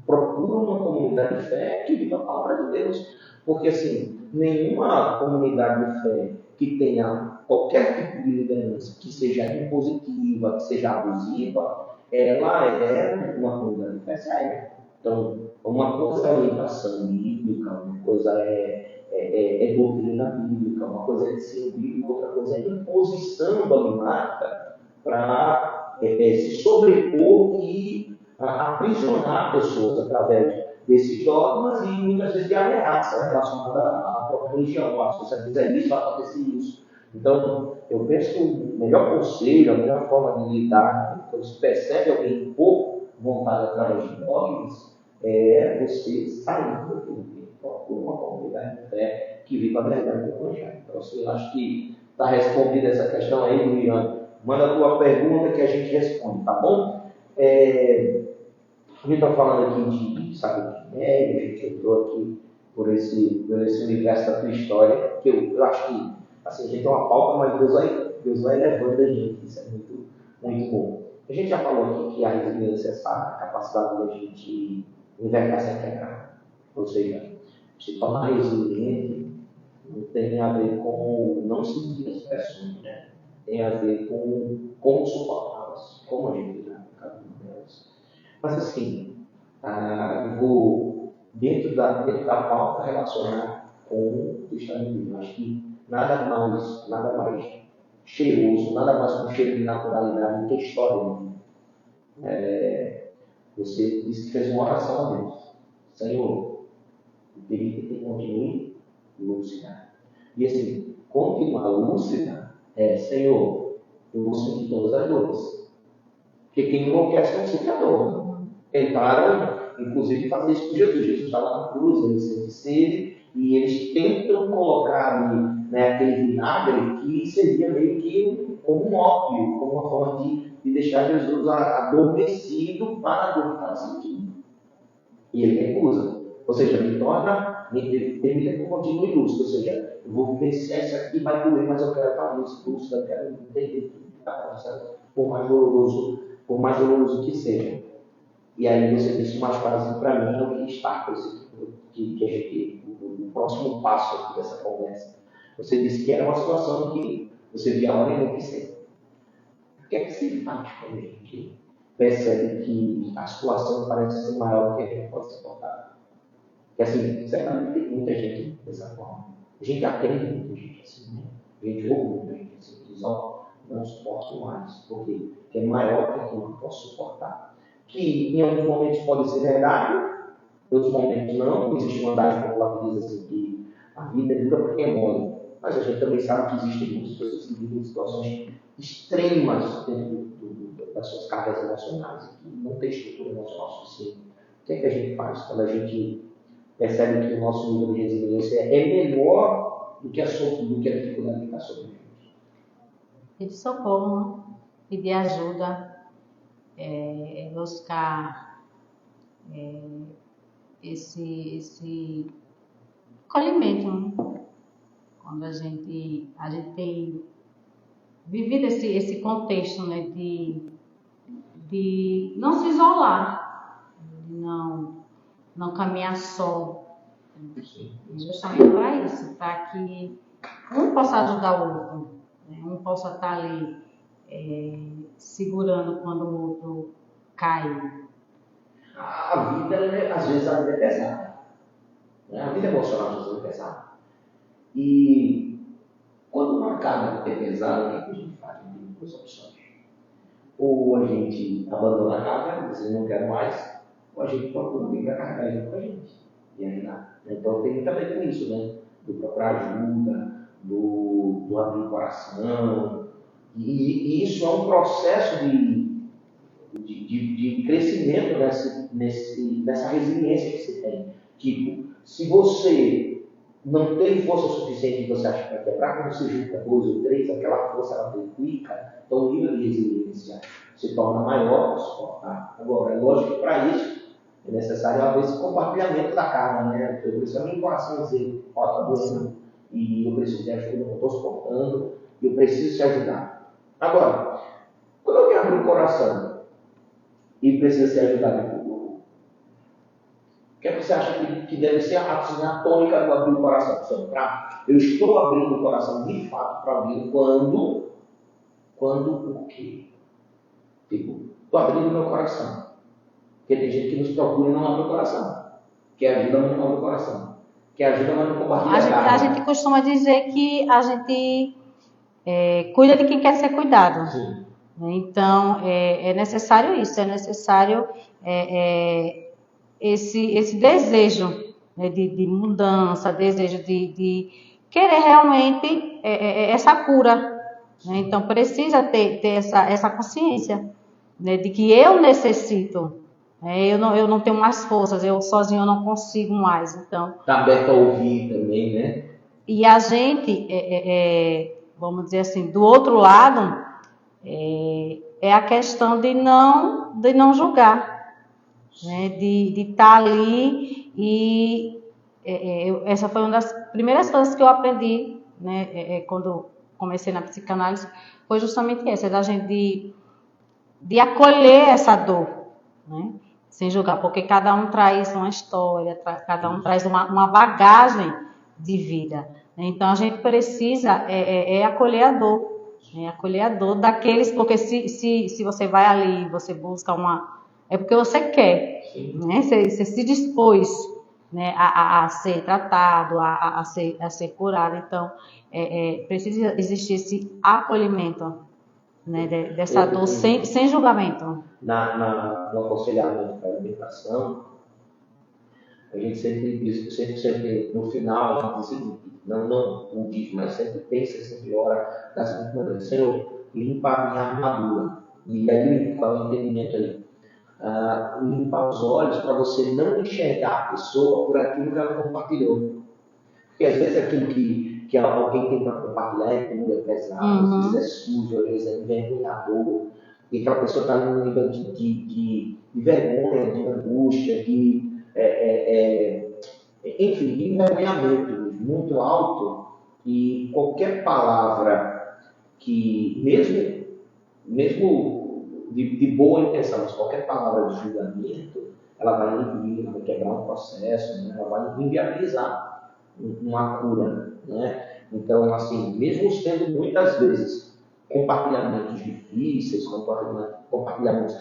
Procura uma comunidade de fé que viva a palavra de Deus. Porque, assim, nenhuma comunidade de fé que tenha qualquer tipo de liderança que seja impositiva, que seja abusiva, ela é uma comunidade de fé séria. Então, uma coisa é orientação bíblica, uma coisa é doutrina bíblica, uma coisa é ensino bíblico, outra coisa é imposição dogmática para se sobrepor e aprisionar pessoas através desses dogmas e muitas vezes de ameaça relacionada à própria religião. Se você fizer isso, vai acontecer isso. Então, eu penso que o melhor conselho, a melhor forma de lidar, quando se percebe alguém um pouco montado através de blogs, é você sair do que procura uma comunidade de fé que viva a verdade do Evangelho. Então, assim, eu acho que está respondida essa questão aí, Liliane. Manda a tua pergunta que a gente responde, tá bom? A gente está falando aqui de saúde média, a gente entrou aqui por esse universo da tua história, que eu acho que assim, a gente tem uma pauta, mas Deus vai levando a gente, isso é muito, muito bom. A gente já falou aqui que a resiliência é essa capacidade da gente envergar sem quebrar, ou seja, se tornar resiliente não tem a ver com não seguir as pressões, né? Tem a ver com como suportá-las, como a gente lidar com cada uma delas. Mas assim, eu vou, dentro da pauta, relacionar com o cristianismo. Acho que nada mais cheiroso, nada mais com cheiro de naturalidade do que a história. Você disse que fez uma oração a Deus. Senhor, eu queria que continue lúcida. E assim, continuar lúcida Senhor, eu vou sentir todas as dores. Porque quem enlouquece não sente a dor. Tentaram, inclusive, fazer isso com Jesus. Jesus está lá na cruz, ele sente sede, e eles tentam colocar ali aquele vinagre que seria meio que como um ópio, como uma forma de deixar Jesus adormecido para a dor que estava sentindo. E ele recusa. Ou seja, me permita que eu continue lúcido. Ou seja, eu vou vivenciar isso aqui, vai doer, mas eu quero estar lúcido, eu quero entender tudo que está acontecendo, por mais doloroso que seja. E aí você disse mais quase para mim o que está que a gente, o próximo passo aqui dessa conversa. Você disse que era uma situação que você via a hora e não quis ser. O que é que se faz quando a gente percebe que a situação parece ser maior do que a gente pode suportar? Porque assim, certamente tem muita gente dessa forma. A gente atende muita gente assim, né? A gente ouve muita gente assim, diz, não suporto mais, porque é maior do que aquilo que eu posso suportar. Que em alguns momentos pode ser verdade, em outros momentos não. Existe uma andagem popular que diz assim que a vida é dura porque é mole. Mas a gente também sabe que existem muitas pessoas que vivem em situações extremas dentro das suas cargas emocionais, que não tem estrutura emocional suficiente. O que é que a gente faz quando a gente percebe que o nosso nível de resiliência é menor do que a dificuldade que está sobre a gente? Pedir socorro, pedir ajuda, buscar esse acolhimento, né? Quando a gente tem vivido esse contexto, né, de não se isolar, de não caminhar só. E justamente para isso, para que um possa ajudar o outro, né? Um possa estar ali segurando quando o outro cai. A vida, às vezes, é pesada. A vida emocional, às vezes, é pesada. E quando uma carga é pesada, o que a gente faz? A gente tem duas opções. Ou a gente abandona a carga, vocês não querem mais, ou a gente procura alguém para carregar junto com a gente e ajudar. Então tem muito a ver com isso, né? Do procurar ajuda, do abrir o coração. E isso é um processo de crescimento nessa resiliência que você tem. Tipo, se você não tem força suficiente que você acha que vai quebrar, quando você junta 2 ou 3, aquela força ela triplica, então o nível de resiliência se torna maior para suportar. Agora, é lógico que para isso é necessário haver esse compartilhamento da carga, né? Eu preciso abrir o coração e dizer, está doendo, e eu preciso de ajuda, eu não estou suportando, e eu preciso te ajudar. Agora, quando alguém abre o coração e precisa ser ajudado, o que é que você acha que deve ser a tônica do abrir o coração? Eu estou abrindo o coração de fato para abrir quando o quê? Tipo, estou abrindo meu coração. Porque tem gente que nos procura e não abre o coração. Quer ajuda, mas não abre o coração. Quer ajuda, mas não compartilha a gente costuma dizer que a gente cuida de quem quer ser cuidado. Sim. Então, é necessário isso, é necessário esse desejo, né, de mudança, desejo de querer realmente essa cura, né? Então precisa ter essa consciência, né, de que eu necessito, né? Eu não tenho mais forças, eu sozinho eu não consigo mais. Então, Está aberto a ouvir também, né? e a gente, vamos dizer assim, do outro lado, é a questão de não julgar, né? De estar ali e essa foi uma das primeiras coisas que eu aprendi, né? Quando comecei na psicanálise, foi justamente essa, da gente de acolher essa dor, né? Sem julgar, porque cada um traz uma história, cada um traz uma bagagem de vida, né? Então a gente precisa acolher a dor, né? Acolher a dor daqueles, porque se você vai ali, você busca é porque você quer, né? Você se dispôs, né, a ser tratado, a ser curado. Então precisa existir esse acolhimento, né, dessa dor sem julgamento. No aconselhamento para a alimentação, a gente sempre diz, sempre no final, a gente diz o seguinte, não diz, mas sempre pensa, sempre ora da seguinte maneira: Senhor, limpa a minha armadura. E aí, limpa o entendimento aí. Limpar os olhos para você não enxergar a pessoa por aquilo que ela compartilhou. Porque às vezes aquilo que alguém tem para compartilhar é duro, é pesado, às vezes é sujo, às vezes é envergonhador. E aquela pessoa está num nível de vergonha, de angústia, enfim, de envergonhamento muito alto. E qualquer palavra que, mesmo de boa intenção, mas qualquer palavra de julgamento, ela vai inibir, vai quebrar um processo, né? Ela vai inviabilizar uma cura, né? Então, assim, mesmo tendo muitas vezes compartilhamentos difíceis, compartilhamentos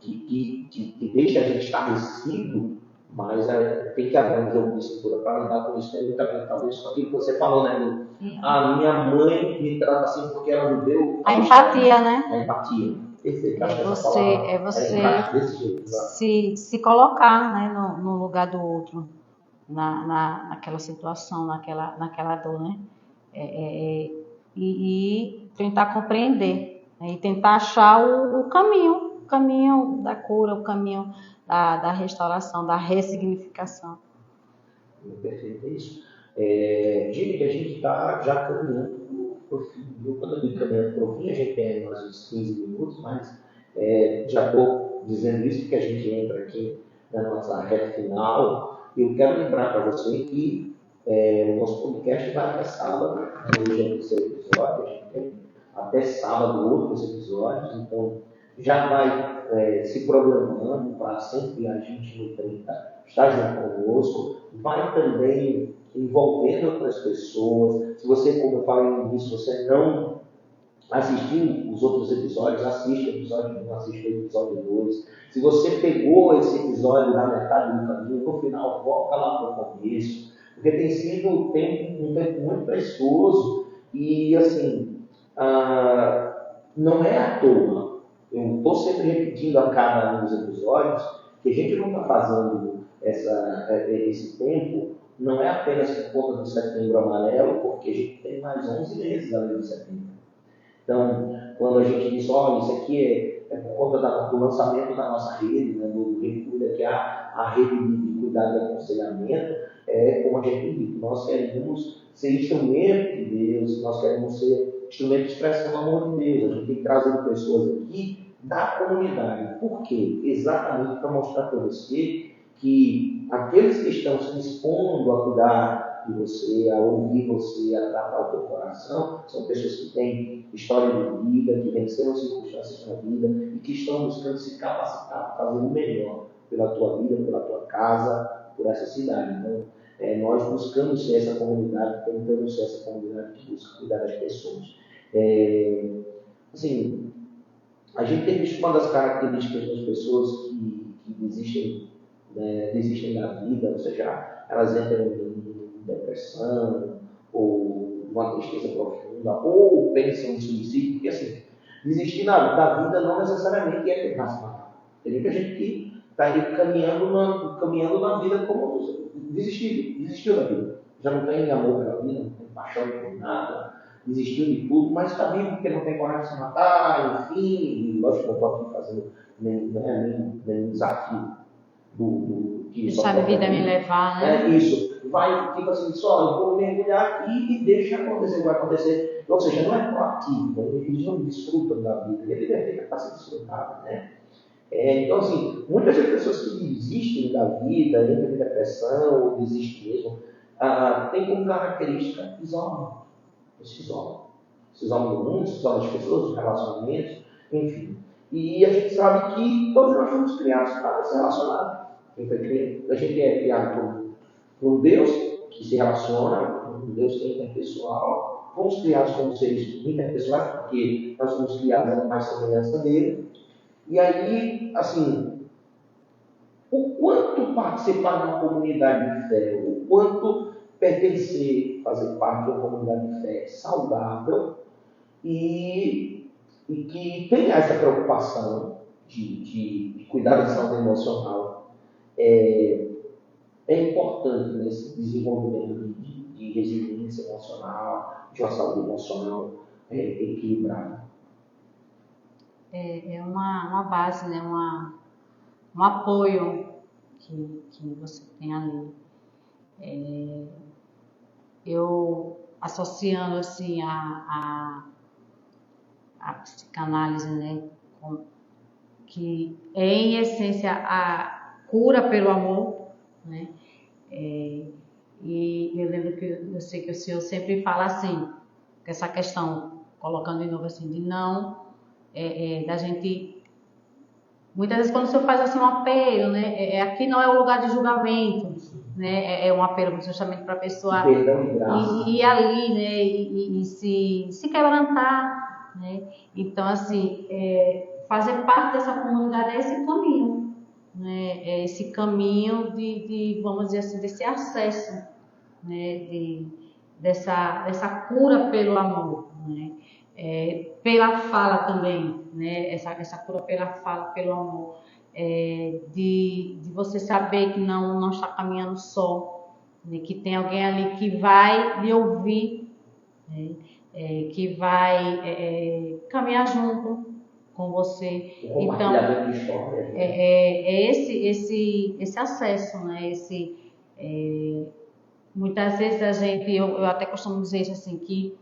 que deixam a gente estarrecido, mas tem que haver um jogo de cintura para lidar com isso. Tem também, talvez, com aquilo que você falou, né, Lu? A minha mãe me trata assim porque ela me deu a empatia, né? A empatia. É você se colocar, né, no lugar do outro, naquela situação, naquela dor, né? E tentar compreender, né? E tentar achar o caminho da cura, o caminho da restauração, da ressignificação. Perfeito, é isso. Gente, a gente está já caminhando para o fim. Quando eu digo caminhando para o fim, a gente tem mais uns 15 minutos, mas já estou dizendo isso porque a gente entra aqui na nossa reta final. Eu quero lembrar para você que o nosso podcast vai até sábado. Hoje é o terceiro episódio, a gente tem até sábado outros episódios, então já vai se programando para sempre a gente no 30 estar junto conosco, vai também envolvendo outras pessoas. Se você, como eu falei no início, você não assistiu os outros episódios, assiste o episódio 1, assiste o episódio 2. Se você pegou esse episódio na metade do caminho, no final, volta lá para o começo, porque tem sido um tempo muito precioso e, assim, não é à toa. Eu estou sempre repetindo a cada um dos episódios que a gente não está fazendo esse tempo, não é apenas por conta do Setembro Amarelo, porque a gente tem mais 11 meses além do setembro. Então, quando a gente diz, olha, isso aqui é por conta do lançamento da nossa rede, né, do Recuida, que é a rede de cuidado e aconselhamento, como a gente diz, nós queremos ser instrumento de Deus, nós queremos ser instrumento de expressão do amor de Deus. A gente tem que trazer pessoas aqui da comunidade. Por quê? Exatamente para mostrar para você que aqueles que estão se expondo a cuidar de você, a ouvir você, a tratar o teu coração, são pessoas que têm história de vida, que venceram circunstâncias na vida e que estão buscando se capacitar para fazer o melhor pela tua vida, pela tua casa, por essa cidade. Então, nós buscamos ser essa comunidade, tentando ser essa comunidade que busca cuidar das pessoas. Assim, a gente tem visto uma das características das pessoas que desistem da vida, ou seja, elas entram em depressão, ou uma tristeza profunda, ou pensam em suicídio, porque assim, desistir da vida não necessariamente é tentar se matar. Tem muita gente que está aí caminhando na vida como desistiu da vida. já não tem amor pela vida, não tem paixão por nada, desistiu de tudo, mas está vivo porque não tem coragem de se matar, enfim, e lógico que eu estou aqui fazendo nem desafio que deixar a vida me levar, né? Isso. Vai, tipo assim, só eu vou mergulhar aqui e deixa acontecer o que vai acontecer. Ou seja, não é proativo, eles não desfrutam da vida, ele deve estar se desfrutado, né? Então, assim, muitas das pessoas que desistem da vida, entram em depressão ou desistem mesmo, tem como característica isolamento. Se isolam. Se isolam do mundo, se isolam das pessoas, dos relacionamentos, enfim. E a gente sabe que todos nós fomos criados para se relacionar. A gente é criado por um Deus que se relaciona, um Deus que é interpessoal. Fomos criados como seres interpessoais, porque nós fomos criados a mais semelhança dele. E aí, assim, o quanto participar de uma comunidade de fé, o quanto pertencer, fazer parte de uma comunidade de fé saudável e que tenha essa preocupação de cuidar da saúde emocional é importante nesse desenvolvimento de resiliência emocional, de uma saúde emocional equilibrada. É uma base, né? Um apoio que você tem ali. Eu associando assim a psicanálise, né? Que é em essência a cura pelo amor, né? E eu lembro que eu sei que o senhor sempre fala assim, que essa questão, colocando de novo assim, de não, da gente, muitas vezes quando o senhor faz assim um apelo, né? Aqui não é o lugar de julgamento, né? É um apelo justamente para a pessoa ir ali, né? E se quebrantar, né? Então, assim, fazer parte dessa comunidade é esse caminho, né? É esse caminho de, vamos dizer assim, desse acesso, né? Dessa cura pelo amor, né? Pela fala também, né? Essa cura pela fala, pelo amor, de você saber que não está caminhando só, né? Que tem alguém ali que vai lhe ouvir, né? Que vai caminhar junto com você. Então, esse acesso, né? Muitas vezes eu até costumo dizer isso assim, que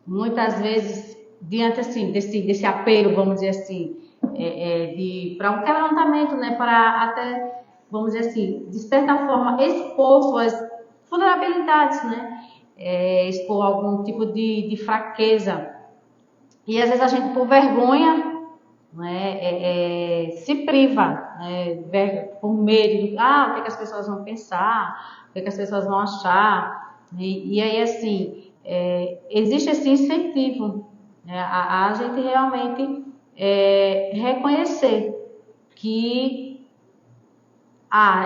muitas vezes, diante assim, desse apelo, vamos dizer assim, para um quebrantamento, né, para até, vamos dizer assim, de certa forma, expor suas vulnerabilidades, né, expor algum tipo de fraqueza. E às vezes a gente, por vergonha, né, se priva, né, por medo do o que as pessoas vão pensar, o que as pessoas vão achar. E aí, assim, existe esse incentivo, né, a gente realmente reconhecer que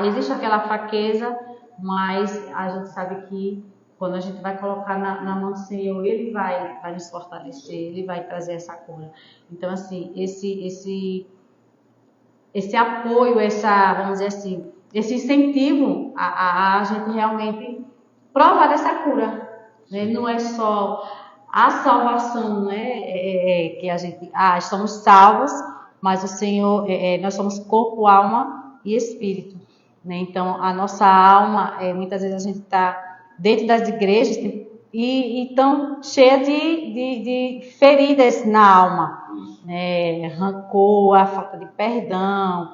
existe aquela fraqueza, mas a gente sabe que quando a gente vai colocar na mão do Senhor, Ele vai nos fortalecer, Ele vai trazer essa cura. Então, assim, esse apoio, vamos dizer assim, esse incentivo a gente realmente provar dessa cura, né? Não é só a salvação, né? Que a gente, estamos salvos, mas o Senhor, nós somos corpo, alma e espírito, né? Então, a nossa alma, muitas vezes a gente está dentro das igrejas e tão cheia de feridas na alma, né? Rancor, a falta de perdão,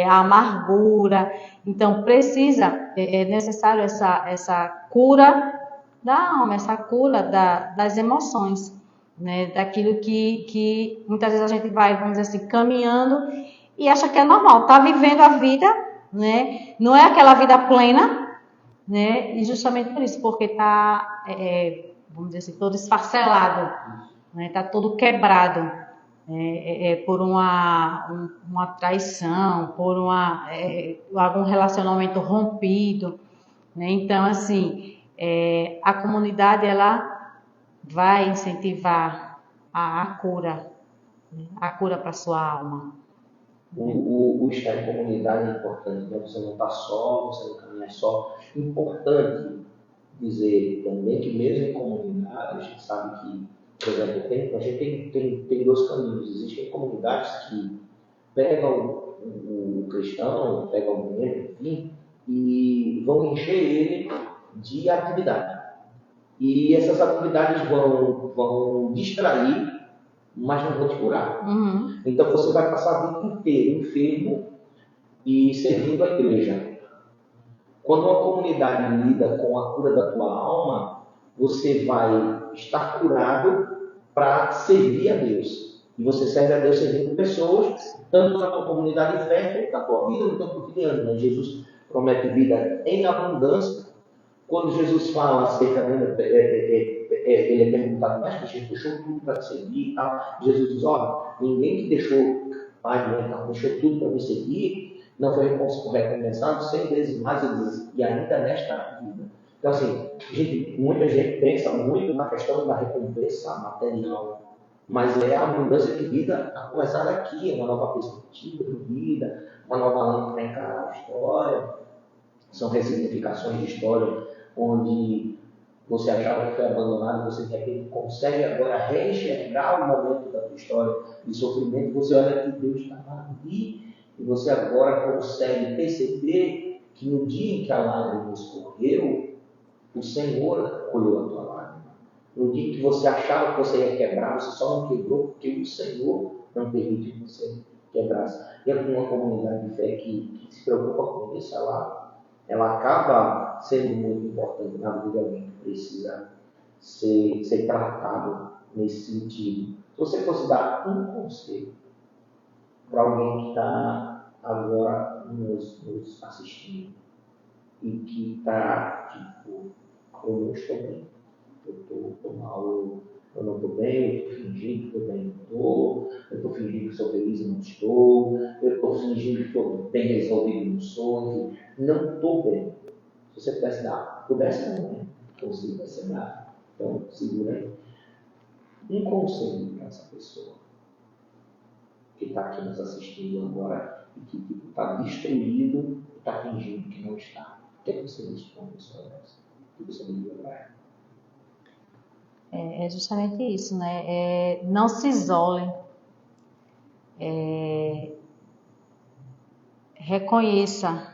a amargura. Então é necessário essa cura da alma, essa cura das emoções, né? Daquilo que muitas vezes a gente vai, vamos dizer assim, caminhando e acha que é normal, está vivendo a vida, né? Não é aquela vida plena, né? E justamente por isso, porque está, vamos dizer assim, todo esfacelado, né? Está todo quebrado, por uma traição, por algum relacionamento rompido, né? Então, assim, a comunidade ela vai incentivar a cura, né? A cura para a sua alma. O estar em comunidade é importante, né? Você não está só, você não caminha só. Importante dizer também que mesmo em comunidade, a gente sabe que, por exemplo, a gente tem dois caminhos. Existem comunidades que pegam o cristão, pegam o membro, enfim, e vão encher ele de atividade. E essas atividades vão distrair, mas não vão te curar. Uhum. Então você vai passar a vida inteira enfermo e servindo a igreja. Quando uma comunidade lida com a cura da tua alma, você vai estar curado para servir a Deus. E você serve a Deus servindo pessoas, tanto na tua comunidade de fé, quanto na tua vida, no teu cotidiano. Né? Jesus promete vida em abundância. Quando Jesus fala acerca, ele é perguntado, mas que Jesus deixou tudo para te seguir e tal. Jesus diz, olha, ninguém que deixou pai, mãe, tal, deixou tudo para me seguir, não foi recompensado 100 vezes mais, e ainda nesta vida. Então, assim, muita gente pensa muito na questão da recompensa material, mas é a abundância de vida a começar daqui, uma nova perspectiva de vida, uma nova lente para encarar a história. São ressignificações de história, onde você achava que foi abandonado, você de repente consegue agora reenxergar o momento da tua história de sofrimento, você olha que Deus estava ali, e você agora consegue perceber que no dia em que a lágrima escorreu, o Senhor colheu a tua lágrima. No dia em que você achava que você ia quebrar, você só não quebrou porque o Senhor não permite que você quebrasse. E é uma comunidade de fé que se preocupa com isso, ela acaba sendo muito importante na vida de alguém que precisa ser tratado nesse sentido. Se você fosse dar um conselho para alguém que está agora nos assistindo e que está tipo, eu não estou bem, eu estou mal, eu não estou bem, eu estou fingindo que eu bem não estou, eu estou fingindo que sou feliz e não estou, eu estou fingindo que estou bem resolvido e não sou, não estou bem. Se você pudesse não, né? Conselho vai ser dado. Então, segura aí. Um conselho para essa pessoa que está aqui nos assistindo agora e que está destruído e está fingindo que não está. O que você diz para uma pessoa dessa? O que você diria para ela? É justamente isso, né? Não se isolem. Reconheça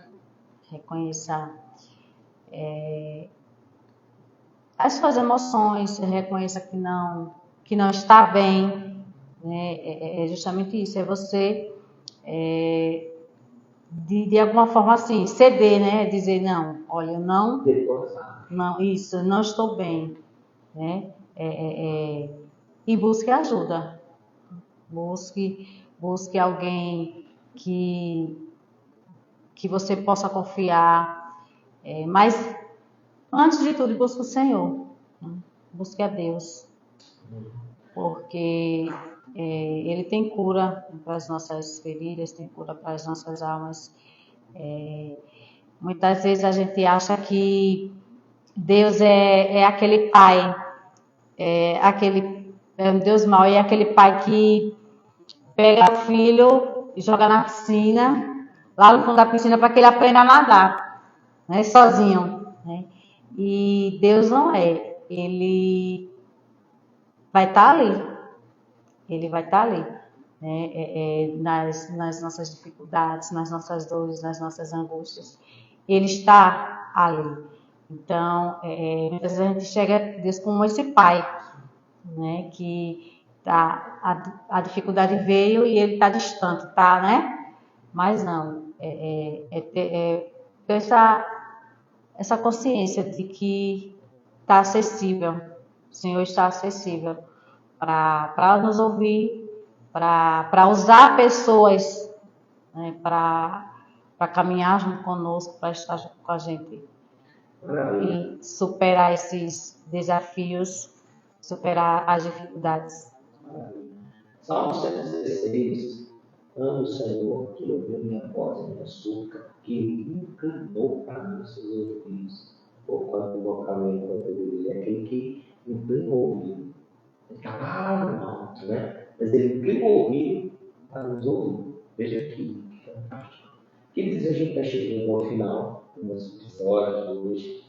as suas emoções, reconheça que não está bem, né? É justamente isso, é você de alguma forma assim, ceder, né? Dizer, não, olha, eu não, isso, eu não estou bem, né? E busque ajuda, busque alguém que você possa confiar, mas antes de tudo, busque o Senhor, né? Busque a Deus, porque Ele tem cura para as nossas feridas, tem cura para as nossas almas. Muitas vezes a gente acha que Deus é aquele pai, é um Deus mau, é aquele pai que pega o filho e joga na piscina, lá no fundo da piscina, para que ele aprenda a nadar, né, sozinho, né? E Deus não é. Ele vai estar ali. Ele vai estar ali, né? Nas nossas dificuldades, nas nossas dores, nas nossas angústias. Ele está ali. Então, muitas vezes a gente chega a Deus como esse pai, né? Que a dificuldade veio e ele está distante, tá, né? Mas não, ter essa consciência de que está acessível, o Senhor está acessível para nos ouvir, para usar pessoas, né, para caminhar junto conosco, para estar junto com a gente e superar esses desafios, superar as dificuldades. Salmo 116. Amo o Senhor, que ouviu minha voz e minha súplica, que inclinou para mim os seus ouvidos. Ou quando invocamento é aquele que inclinou o ouvido. Ele está lá no alto, né? Mas ele inclinou o ouvido para nos ouvir. Veja que fantástico. Queridos, a gente está chegando ao final do nosso episódio de hoje.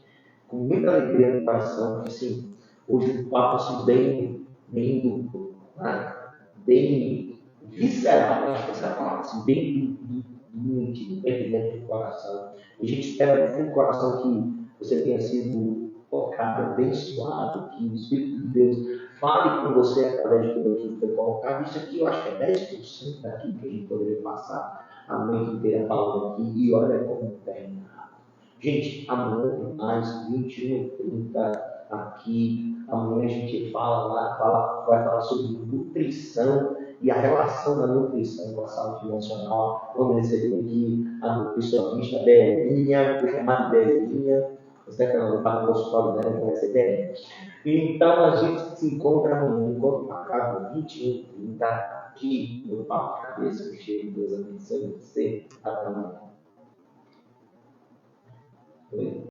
com muita alegria no coração, assim, hoje um papo assim, bem duplo, né? Bem visceral, acho que essa palavra, assim, bem íntimo, bem dentro do coração. E a gente espera dentro do coração que você tenha sido tocado, abençoado, que o Espírito de Deus fale com você através de tudo aquilo que foi colocado. Isso aqui eu acho que é 10% daquilo que a gente poderia passar a noite inteira falando aqui, e olha como termina. Gente, amanhã tem mais 21h30 aqui. Amanhã a gente vai falar sobre nutrição e a relação da nutrição com a saúde emocional. Vamos receber aqui a nutricionista Belinha, vou chamar de Belinha. Você está falando para o consultório dela, então vai ser Belinha. Então a gente se encontra amanhã, encontro marcado 21h30 aqui no Papo Cabeça, que cheio de Deus abençoe você. Até amanhã.